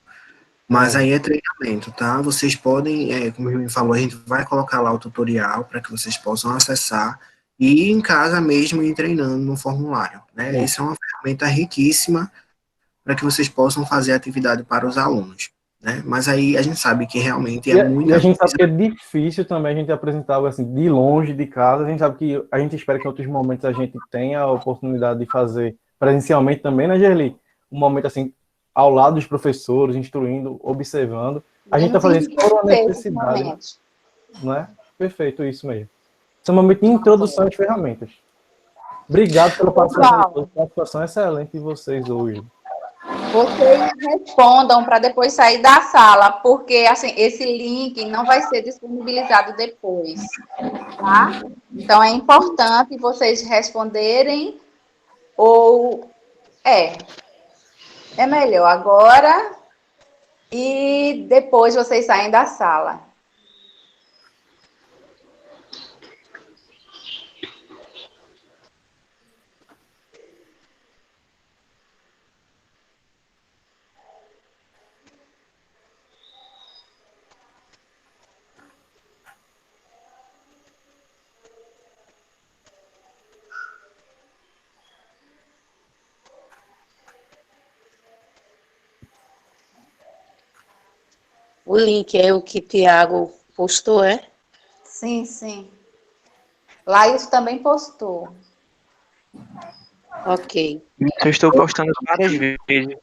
mas aí é treinamento, tá? Vocês podem, como o Júlio falou, a gente vai colocar lá o tutorial para que vocês possam acessar e em casa mesmo ir treinando no formulário, né? Isso é uma ferramenta riquíssima para que vocês possam fazer atividade para os alunos, né? Mas aí a gente sabe que realmente é muita E a gente sabe coisa. que é difícil também a gente apresentar algo assim, de longe de casa. A gente sabe que a gente espera que em outros momentos a gente tenha a oportunidade de fazer presencialmente também, né, Gerli? Um momento assim, ao lado dos professores, instruindo, observando. A gente está fazendo isso por uma necessidade, né? Não é? Perfeito, isso mesmo. Esse é um momento de introdução às ferramentas. Obrigado pela participação excelente de vocês hoje. Vocês respondam para depois sair da sala, porque assim, esse link não vai ser disponibilizado depois, tá? Então é importante vocês responderem ou é melhor agora e depois vocês saem da sala. O link é o que Tiago postou, é? Sim, sim. Laís também postou. Ok. Eu estou postando várias vezes.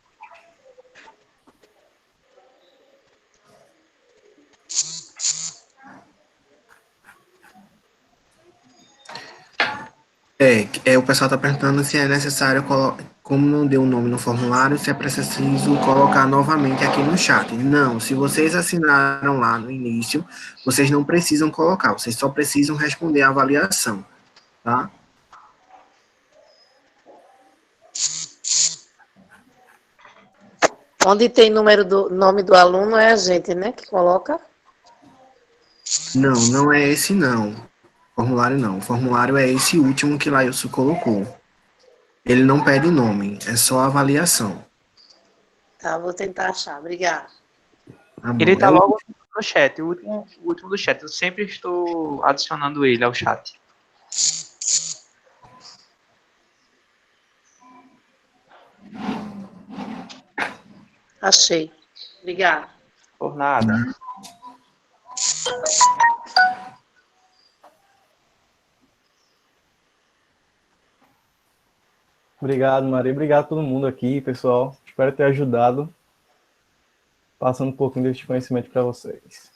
O pessoal está perguntando se é necessário, como não deu o nome no formulário, se é preciso colocar novamente aqui no chat. Não, se vocês assinaram lá no início, vocês não precisam colocar, vocês só precisam responder a avaliação, tá? Onde tem nome do aluno é a gente, né, que coloca? Não, não é esse não. Formulário não. O formulário é esse último que Lailson colocou. Ele não pede nome, é só avaliação. Tá, vou tentar achar. Obrigada. Tá bom. Ele está logo no chat, o último do chat. Eu sempre estou adicionando ele ao chat. Achei. Obrigada. Por nada. Obrigado, Maria. Obrigado a todo mundo aqui, pessoal. Espero ter ajudado, passando um pouquinho deste conhecimento para vocês.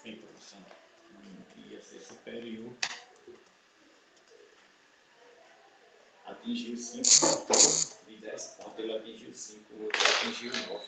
Introdução ia ser superior. Atingiu 5 e 10 pontos, ele atingiu 5, o outro atingiu 9.